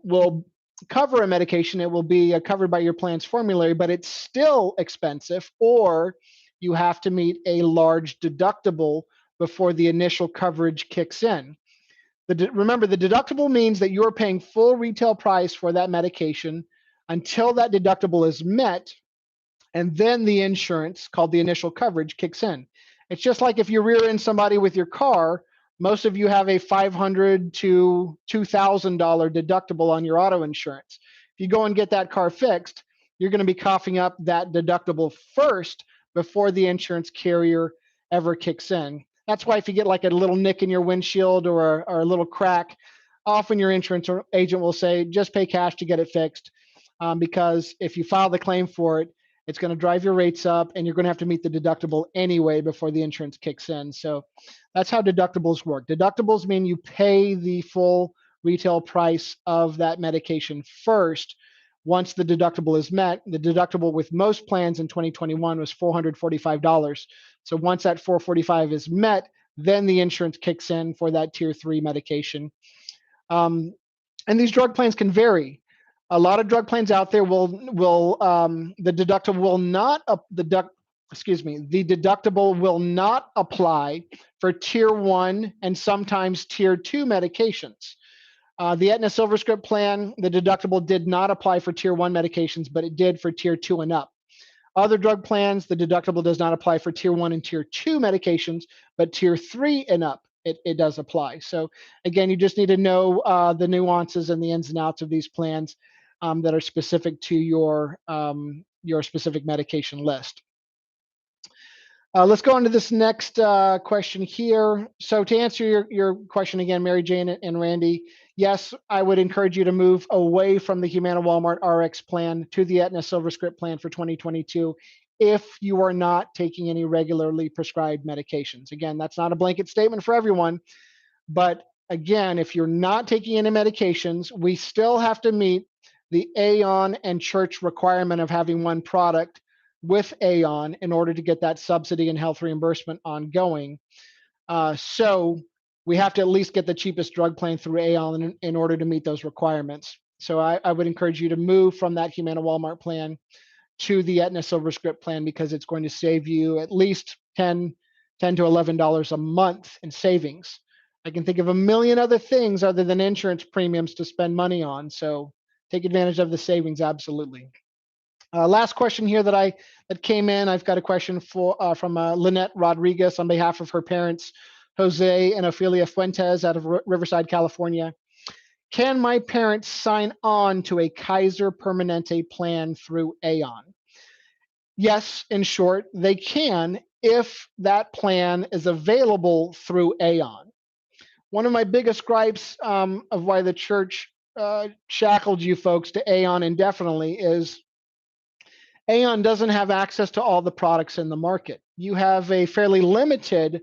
will cover a medication. It will be covered by your plan's formulary, but it's still expensive, or you have to meet a large deductible before the initial coverage kicks in. Remember, the deductible means that you're paying full retail price for that medication until that deductible is met, and then the insurance, called the initial coverage, kicks in. It's just like if you rear end somebody with your car, most of you have a $500 to $2,000 deductible on your auto insurance. If you go and get that car fixed, you're going to be coughing up that deductible first before the insurance carrier ever kicks in. That's why if you get like a little nick in your windshield or a little crack, often your insurance agent will say, just pay cash to get it fixed. Because if you file the claim for it, it's going to drive your rates up and you're going to have to meet the deductible anyway before the insurance kicks in. So that's how deductibles work. Deductibles mean you pay the full retail price of that medication first. Once the deductible is met, the deductible with most plans in 2021 was $445. So once that $445 is met, then the insurance kicks in for that tier 3 medication. And these drug plans can vary. A lot of drug plans out there will the deductible will not the deductible will not apply for tier 1 and sometimes tier 2 medications. The Aetna SilverScript plan, the deductible did not apply for tier 1 medications, but it did for tier 2 and up. Other drug plans, the deductible does not apply for tier 1 and tier 2 medications, but tier 3 and up, it does apply. So again, you just need to know the nuances and the ins and outs of these plans that are specific to your specific medication list. Let's go on to this next question here. So to answer your question again, Mary Jane and Randy, yes, I would encourage you to move away from the Humana Walmart RX plan to the Aetna SilverScript plan for 2022 if you are not taking any regularly prescribed medications. Again, that's not a blanket statement for everyone, but again, if you're not taking any medications, we still have to meet the AON and church requirement of having one product with AON in order to get that subsidy and health reimbursement ongoing. So we have to at least get the cheapest drug plan through AON in order to meet those requirements. So I would encourage you to move from that Humana Walmart plan to the Aetna SilverScript plan because it's going to save you at least $10 to $11 a month in savings. I can think of a million other things other than insurance premiums to spend money on. So take advantage of the savings, absolutely. Last question here that came in. I've got a question from Lynette Rodriguez on behalf of her parents, Jose and Ophelia Fuentes out of Riverside, California. Can my parents sign on to a Kaiser Permanente plan through AON? Yes, in short, they can if that plan is available through AON. One of my biggest gripes of why the church shackled you folks to AON indefinitely is AON doesn't have access to all the products in the market. You have a fairly limited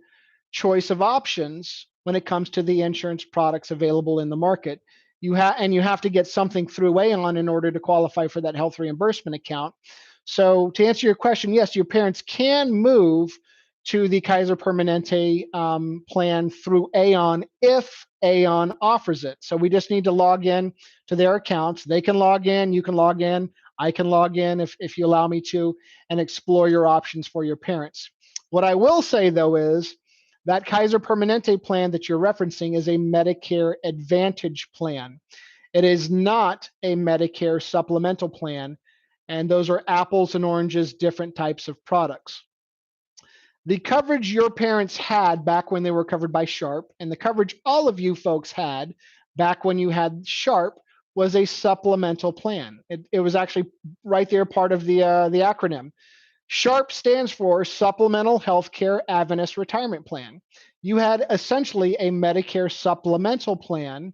choice of options when it comes to the insurance products available in the market. You have to get something through AON in order to qualify for that health reimbursement account. So to answer your question, yes, your parents can move to the Kaiser Permanente plan through AON if AON offers it. So we just need to log in to their accounts. They can log in, you can log in, I can log in if you allow me to, and explore your options for your parents. What I will say though is that Kaiser Permanente plan that you're referencing is a Medicare Advantage plan. It is not a Medicare supplemental plan, and those are apples and oranges, different types of products. The coverage your parents had back when they were covered by Sharp, and the coverage all of you folks had back when you had Sharp, was a supplemental plan. It was actually right there, part of the acronym. Sharp stands for Supplemental Healthcare Adventist Retirement Plan. You had essentially a Medicare supplemental plan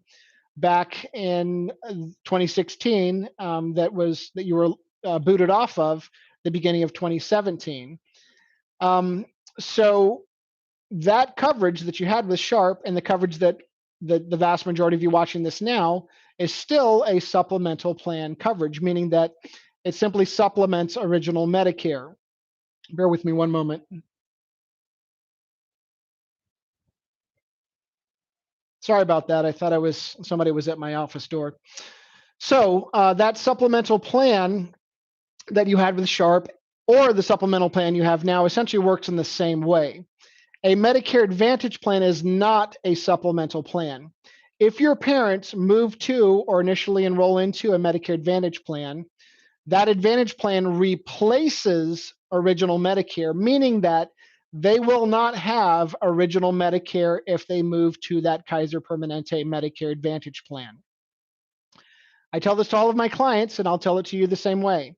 back in 2016 that you were booted off of the beginning of 2017. So that coverage that you had with Sharp and the coverage that the vast majority of you watching this now is still a supplemental plan coverage, meaning that it simply supplements original Medicare. Bear with me one moment. Sorry about that. I thought somebody was at my office door. So that supplemental plan that you had with Sharp, or the supplemental plan you have now, essentially works in the same way. A Medicare Advantage plan is not a supplemental plan. If your parents move to or initially enroll into a Medicare Advantage plan, that Advantage plan replaces original Medicare, meaning that they will not have original Medicare if they move to that Kaiser Permanente Medicare Advantage plan. I tell this to all of my clients, and I'll tell it to you the same way.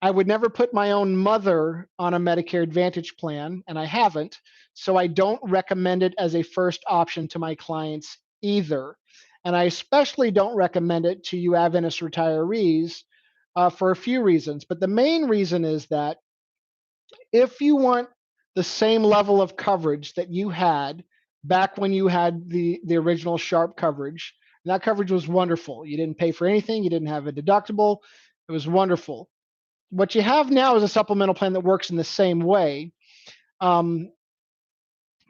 I would never put my own mother on a Medicare Advantage plan, and I haven't, so I don't recommend it as a first option to my clients either. And I especially don't recommend it to you Adventist retirees for a few reasons. But the main reason is that if you want the same level of coverage that you had back when you had the original Sharp coverage, and that coverage was wonderful. You didn't pay for anything. You didn't have a deductible. It was wonderful. What you have now is a supplemental plan that works in the same way. But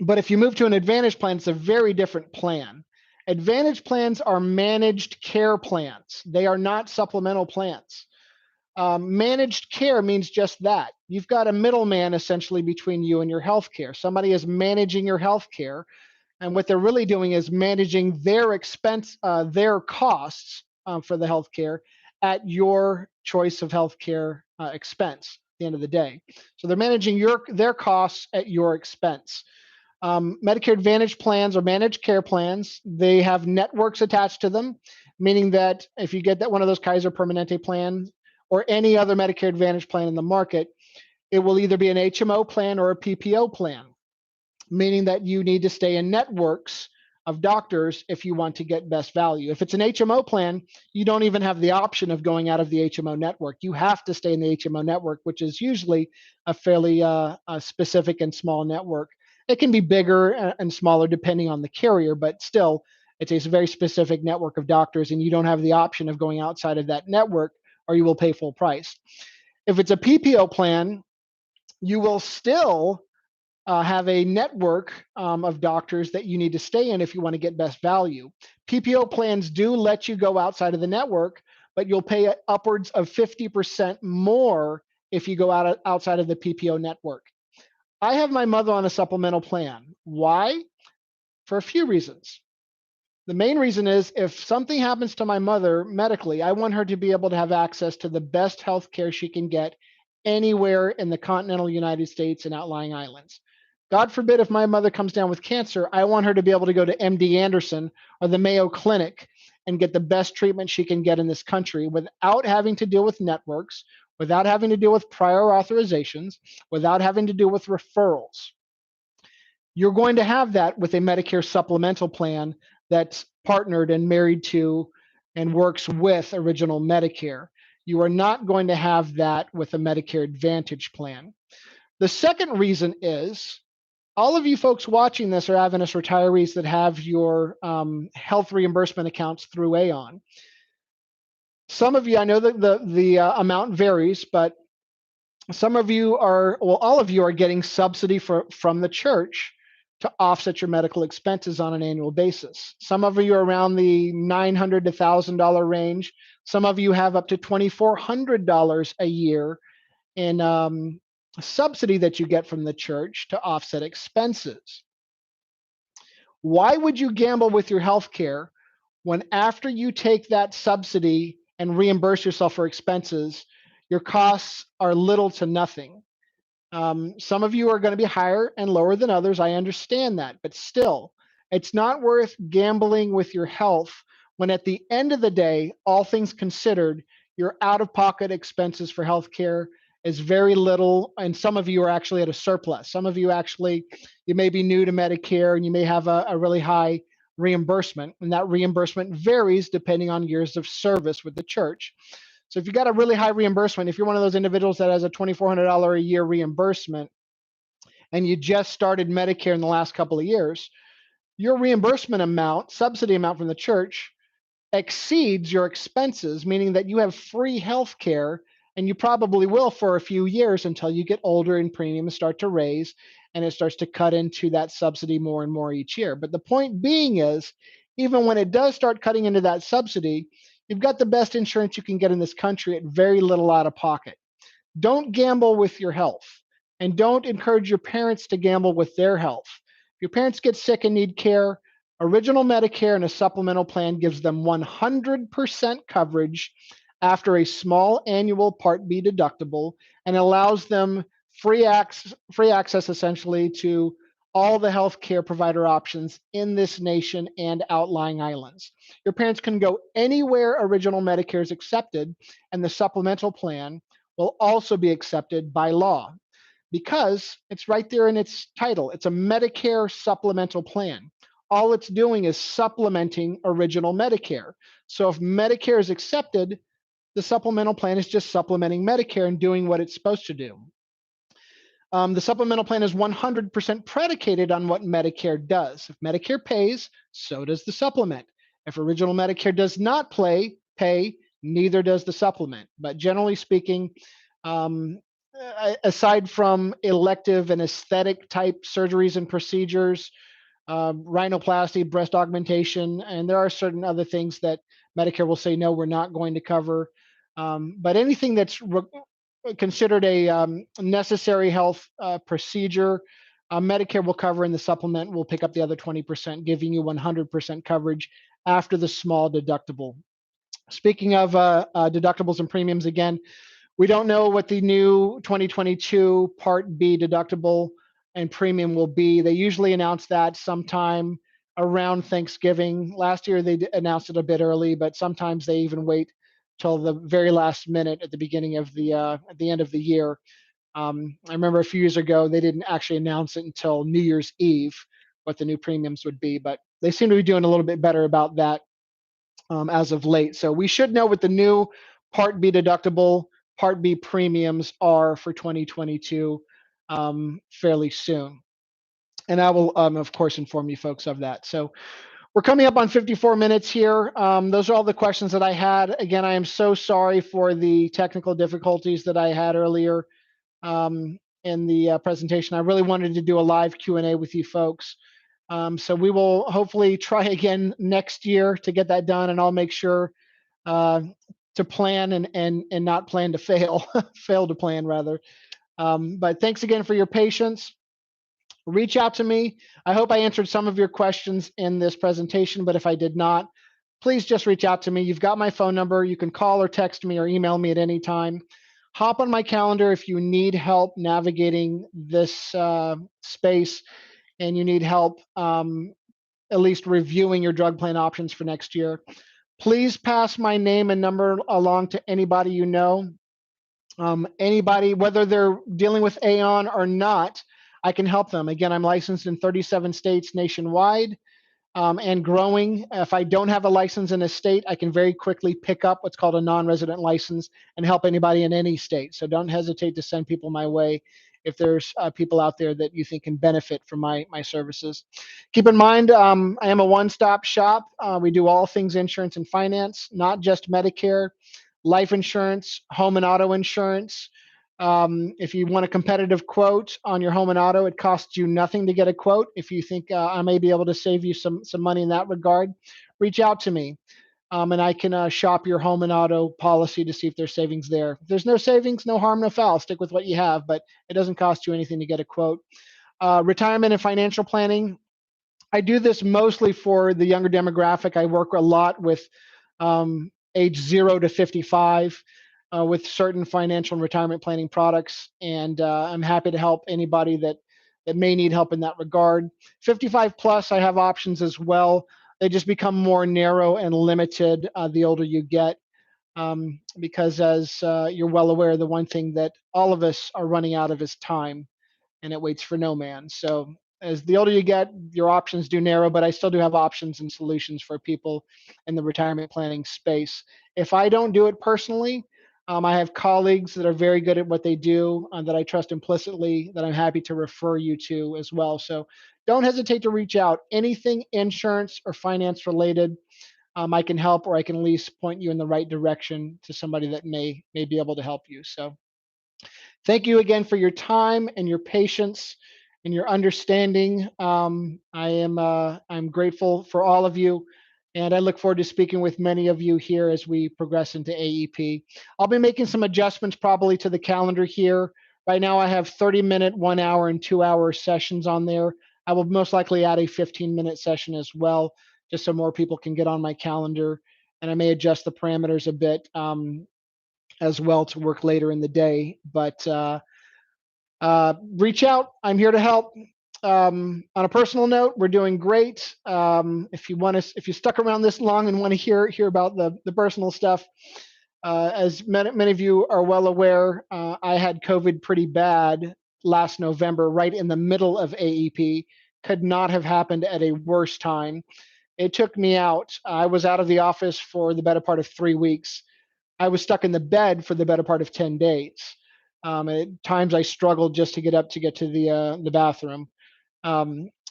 if you move to an Advantage plan, it's a very different plan. Advantage plans are managed care plans. They are not supplemental plans. Managed care means just that. You've got a middleman essentially between you and your healthcare. Somebody is managing your healthcare, and what they're really doing is managing their expense, their costs for the healthcare at your choice of healthcare expense at the end of the day. So they're managing their costs at your expense. Medicare Advantage plans or managed care plans, they have networks attached to them, meaning that if you get one of those Kaiser Permanente plans or any other Medicare Advantage plan in the market, it will either be an HMO plan or a PPO plan, meaning that you need to stay in networks of doctors if you want to get best value. If it's an HMO plan, you don't even have the option of going out of the HMO network. You have to stay in the HMO network, which is usually a fairly specific and small network. It can be bigger and smaller depending on the carrier, but still, it's a very specific network of doctors, and you don't have the option of going outside of that network, or you will pay full price. If it's a PPO plan, you will still have a network of doctors that you need to stay in if you want to get best value. PPO plans do let you go outside of the network, but you'll pay upwards of 50% more if you go outside of the PPO network. I have my mother on a supplemental plan. Why? For a few reasons. The main reason is if something happens to my mother medically, I want her to be able to have access to the best health care she can get anywhere in the continental United States and outlying islands. God forbid if my mother comes down with cancer, I want her to be able to go to MD Anderson or the Mayo Clinic and get the best treatment she can get in this country without having to deal with networks, without having to deal with prior authorizations, without having to deal with referrals. You're going to have that with a Medicare supplemental plan that's partnered and married to and works with Original Medicare. You are not going to have that with a Medicare Advantage plan. The second reason is all of you folks watching this are Adventist retirees that have your health reimbursement accounts through AON. Some of you, I know that the amount varies, but some of you are, well, all of you are getting subsidy from the church to offset your medical expenses on an annual basis. Some of you are around the $900 to $1,000 range. Some of you have up to $2,400 a year in subsidy that you get from the church to offset expenses. Why would you gamble with your health care when after you take that subsidy and reimburse yourself for expenses, your costs are little to nothing? Some of you are going to be higher and lower than others. I understand that, but still, it's not worth gambling with your health when at the end of the day, all things considered, your out-of-pocket expenses for healthcare is very little, and some of you are actually at a surplus. Some of you actually, you may be new to Medicare and you may have a really high reimbursement, and that reimbursement varies depending on years of service with the church. So if you got a really high reimbursement, if you're one of those individuals that has a $2,400 a year reimbursement and you just started Medicare in the last couple of years, your reimbursement amount, subsidy amount from the church exceeds your expenses, meaning that you have free health care, and you probably will for a few years until you get older and premiums start to raise and it starts to cut into that subsidy more and more each year. But the point being is, even when it does start cutting into that subsidy, you've got the best insurance you can get in this country at very little out of pocket. Don't gamble with your health, and don't encourage your parents to gamble with their health. If your parents get sick and need care, Original Medicare and a supplemental plan gives them 100% coverage after a small annual Part B deductible and allows them free access essentially to all the healthcare provider options in this nation and outlying islands. Your parents can go anywhere Original Medicare is accepted, and the supplemental plan will also be accepted by law because it's right there in its title. It's a Medicare supplemental plan. All it's doing is supplementing Original Medicare. So if Medicare is accepted, the supplemental plan is just supplementing Medicare and doing what it's supposed to do. The supplemental plan is 100% predicated on what Medicare does. If Medicare pays, so does the supplement. If Original Medicare does not pay, neither does the supplement. But generally speaking, aside from elective and aesthetic type surgeries and procedures, rhinoplasty, breast augmentation, and there are certain other things that Medicare will say, no, we're not going to cover. But anything that's considered a necessary health procedure, Medicare will cover, and the supplement will pick up the other 20%, giving you 100% coverage after the small deductible. Speaking of deductibles and premiums, again, we don't know what the new 2022 Part B deductible and premium will be. They usually announce that sometime around Thanksgiving. Last year they announced it a bit early, but sometimes they even wait till the very last minute at the beginning of at the end of the year. I remember a few years ago they didn't actually announce it until New Year's Eve what the new premiums would be, but they seem to be doing a little bit better about that as of late. So we should know what the new Part B deductible, Part B premiums are for 2022 fairly soon. And I will, of course, inform you folks of that. So we're coming up on 54 minutes here. Those are all the questions that I had. Again, I am so sorry for the technical difficulties that I had earlier in the presentation. I really wanted to do a live Q&A with you folks. So we will hopefully try again next year to get that done, and I'll make sure to plan and not plan to fail, fail to plan rather. But thanks again for your patience. reach out to me. I hope I answered some of your questions in this presentation, but if I did not, please just reach out to me. You've got my phone number. You can call or text me or email me at any time. Hop on my calendar if you need help navigating this space and you need help at least reviewing your drug plan options for next year. Please pass my name and number along to anybody you know. Anybody, whether they're dealing with AON or not, I can help them. Again, I'm licensed in 37 states nationwide and growing. If I don't have a license in a state, I can very quickly pick up what's called a non-resident license and help anybody in any state. So don't hesitate to send people my way if there's people out there that you think can benefit from my services. Keep in mind, I am a one-stop shop. We do all things insurance and finance, not just Medicare, life insurance, home and auto insurance. If you want a competitive quote on your home and auto, it costs you nothing to get a quote. If you think I may be able to save you some money in that regard, reach out to me, and I can shop your home and auto policy to see if there's savings there. If there's no savings, no harm, no foul. Stick with what you have, but it doesn't cost you anything to get a quote. Retirement and financial planning. I do this mostly for the younger demographic. I work a lot with age 0 to 55 with certain financial and retirement planning products, and I'm happy to help anybody that may need help in that regard. 55 plus, I have options as well. They just become more narrow and limited the older you get, because as you're well aware, the one thing that all of us are running out of is time, and it waits for no man. So as the older you get, your options do narrow, but I still do have options and solutions for people in the retirement planning space. If I don't do it personally, I have colleagues that are very good at what they do that I trust implicitly that I'm happy to refer you to as well. So don't hesitate to reach out. Anything insurance or finance related, I can help, or I can at least point you in the right direction to somebody that may be able to help you. So thank you again for your time and your patience and your understanding. I'm grateful for all of you, and I look forward to speaking with many of you here as we progress into AEP. I'll be making some adjustments probably to the calendar here. Right now, I have 30-minute, 1 hour, and 2 hour sessions on there. I will most likely add a 15-minute session as well, just so more people can get on my calendar. And I may adjust the parameters a bit as well to work later in the day. But reach out. I'm here to help. On a personal note, we're doing great. If you stuck around this long and want to hear about the personal stuff, as many of you are well aware, I had COVID pretty bad last November, right in the middle of AEP. Could not have happened at a worse time. It took me out. I was out of the office for the better part of 3 weeks. I was stuck in the bed for the better part of 10 days. At times I struggled just to get up to get to the bathroom.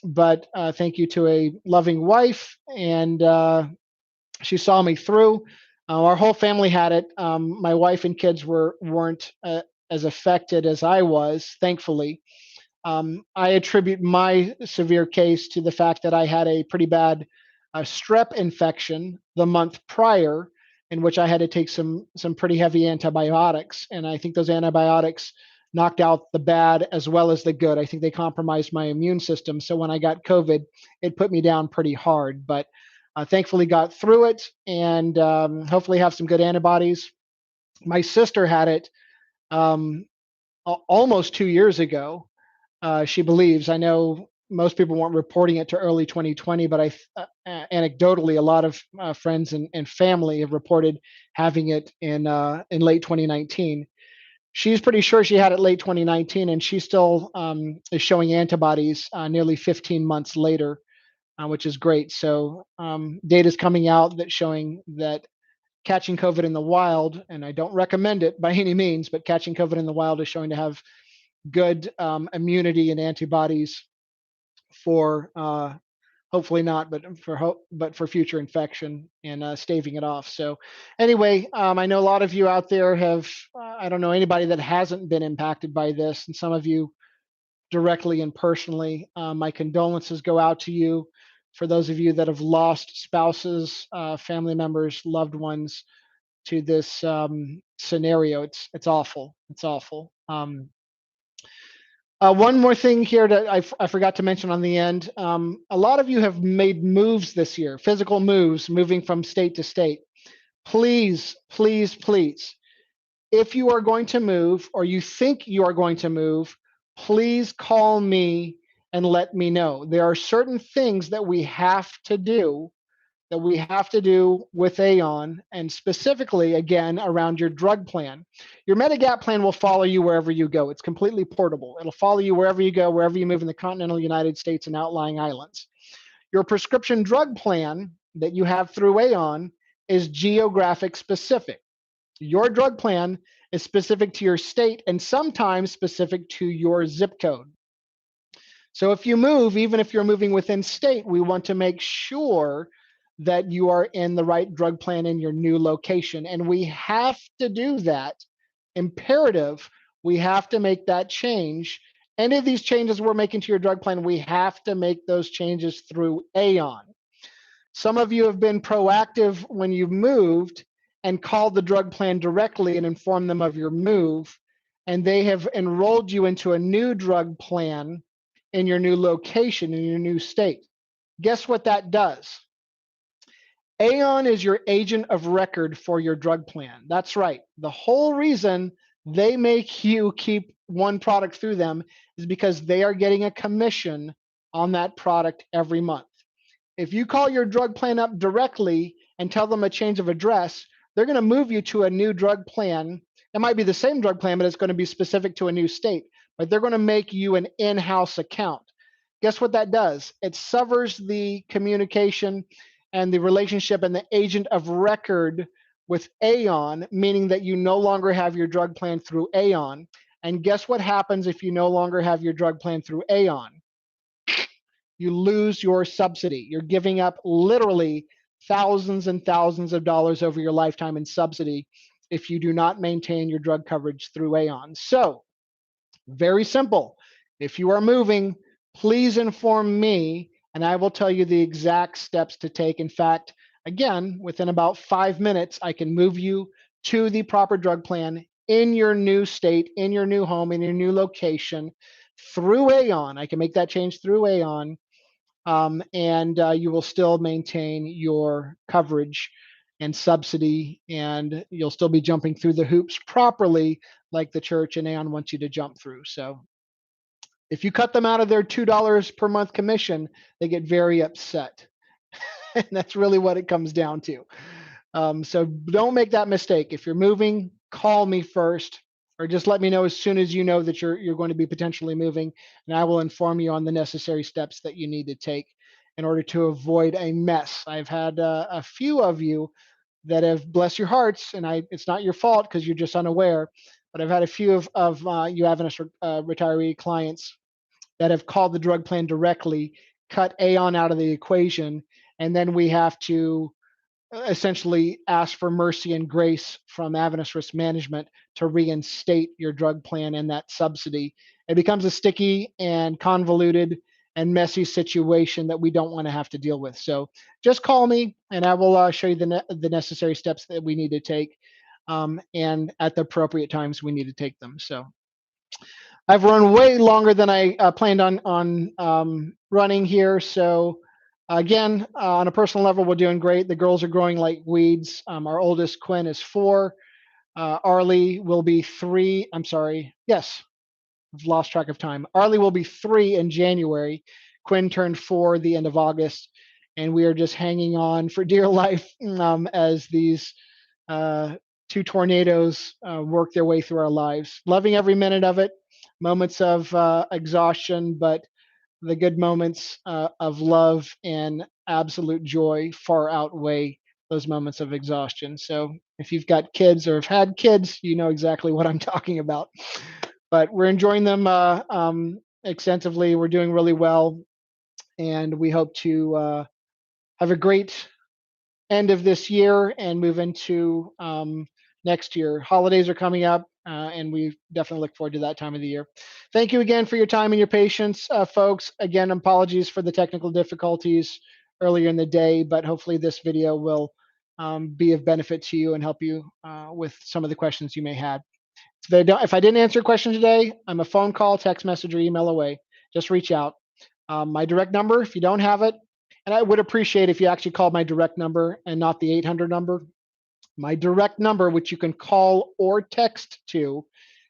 But thank you to a loving wife, and she saw me through. Our whole family had it. My wife and kids weren't as affected as I was, thankfully. I attribute my severe case to the fact that I had a pretty bad strep infection the month prior, in which I had to take some pretty heavy antibiotics, and I think those antibiotics knocked out the bad as well as the good. I think they compromised my immune system. So when I got COVID, it put me down pretty hard, but thankfully got through it, and hopefully have some good antibodies. My sister had it almost 2 years ago. She believes. I know most people weren't reporting it to early 2020, but anecdotally, a lot of friends and family have reported having it in late 2019. She's pretty sure she had it late 2019, and she still is showing antibodies nearly 15 months later, which is great. So data is coming out that showing that catching COVID in the wild, and I don't recommend it by any means, but catching COVID in the wild is showing to have good immunity and antibodies for hopefully not, but for future infection and staving it off. So anyway, I know a lot of you out there have, I don't know anybody that hasn't been impacted by this, and some of you directly and personally. My condolences go out to you for those of you that have lost spouses, family members, loved ones to this scenario. It's awful. It's awful. One more thing here that I forgot to mention on the end. A lot of you have made moves this year, physical moves, moving from state to state. Please, please, please, if you are going to move or you think you are going to move, please call me and let me know. There are certain things that we have to do with AON, and specifically, again, around your drug plan. Your Medigap plan will follow you wherever you go. It's completely portable. It'll follow you wherever you go, wherever you move in the continental United States and outlying islands. Your prescription drug plan that you have through AON is geographic specific. Your drug plan is specific to your state and sometimes specific to your zip code. So if you move, even if you're moving within state, we want to make sure that you are in the right drug plan in your new location. And we have to do that. Imperative, we have to make that change. Any of these changes we're making to your drug plan, we have to make those changes through AON. Some of you have been proactive when you've moved and called the drug plan directly and informed them of your move, and they have enrolled you into a new drug plan in your new location, in your new state. Guess what that does? AON is your agent of record for your drug plan. That's right. The whole reason they make you keep one product through them is because they are getting a commission on that product every month. If you call your drug plan up directly and tell them a change of address, they're going to move you to a new drug plan. It might be the same drug plan, but it's going to be specific to a new state. But they're going to make you an in-house account. Guess what that does? It severs the communication and the relationship and the agent of record with AON, meaning that you no longer have your drug plan through AON. And guess what happens if you no longer have your drug plan through AON? You lose your subsidy. You're giving up literally thousands and thousands of dollars over your lifetime in subsidy if you do not maintain your drug coverage through AON. So, very simple. If you are moving, please inform me and I will tell you the exact steps to take. In fact, again, within about 5 minutes, I can move you to the proper drug plan in your new state, in your new home, in your new location through AON. I can make that change through AON, and you will still maintain your coverage and subsidy, and you'll still be jumping through the hoops properly like the church and AON wants you to jump through. So if you cut them out of their $2 per month commission, they get very upset. And that's really what it comes down to. So don't make that mistake. If you're moving, call me first, or just let me know as soon as you know that you're going to be potentially moving, and I will inform you on the necessary steps that you need to take in order to avoid a mess. I've had a few of you that have, bless your hearts, and it's not your fault because you're just unaware, but I've had a few of you Adventist retiree clients that have called the drug plan directly, cut AON out of the equation, and then we have to essentially ask for mercy and grace from Adventist Risk Management to reinstate your drug plan and that subsidy. It becomes a sticky and convoluted and messy situation that we don't want to have to deal with. So just call me and I will show you the necessary steps that we need to take, and at the appropriate times we need to take them. So I've run way longer than I planned on running here. So again, on a personal level, we're doing great. The girls are growing like weeds. Our oldest, Quinn, is 4. Arlie will be 3. I'm sorry. Yes, I've lost track of time. Arlie will be 3 in January. Quinn turned 4 the end of August. And we are just hanging on for dear life as these 2 tornadoes work their way through our lives. Loving every minute of it. Moments of exhaustion, but the good moments of love and absolute joy far outweigh those moments of exhaustion. So if you've got kids or have had kids, you know exactly what I'm talking about. But we're enjoying them extensively. We're doing really well, and we hope to have a great end of this year and move into next year. Holidays are coming up, and we definitely look forward to that time of the year. Thank you again for your time and your patience, folks. Again, apologies for the technical difficulties earlier in the day, but hopefully this video will be of benefit to you and help you with some of the questions you may have. If I didn't answer your question today, I'm a phone call, text message, or email away. Just reach out. My direct number, if you don't have it, and I would appreciate if you actually called my direct number and not the 800 number. My direct number, which you can call or text to,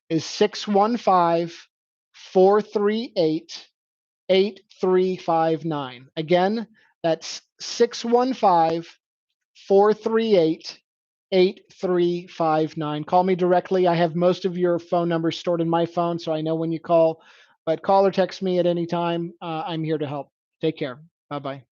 is 615-438-8359. Again, that's 615-438-8359. Call me directly. I have most of your phone numbers stored in my phone, so I know when you call. But call or text me at any time. I'm here to help. Take care. Bye-bye.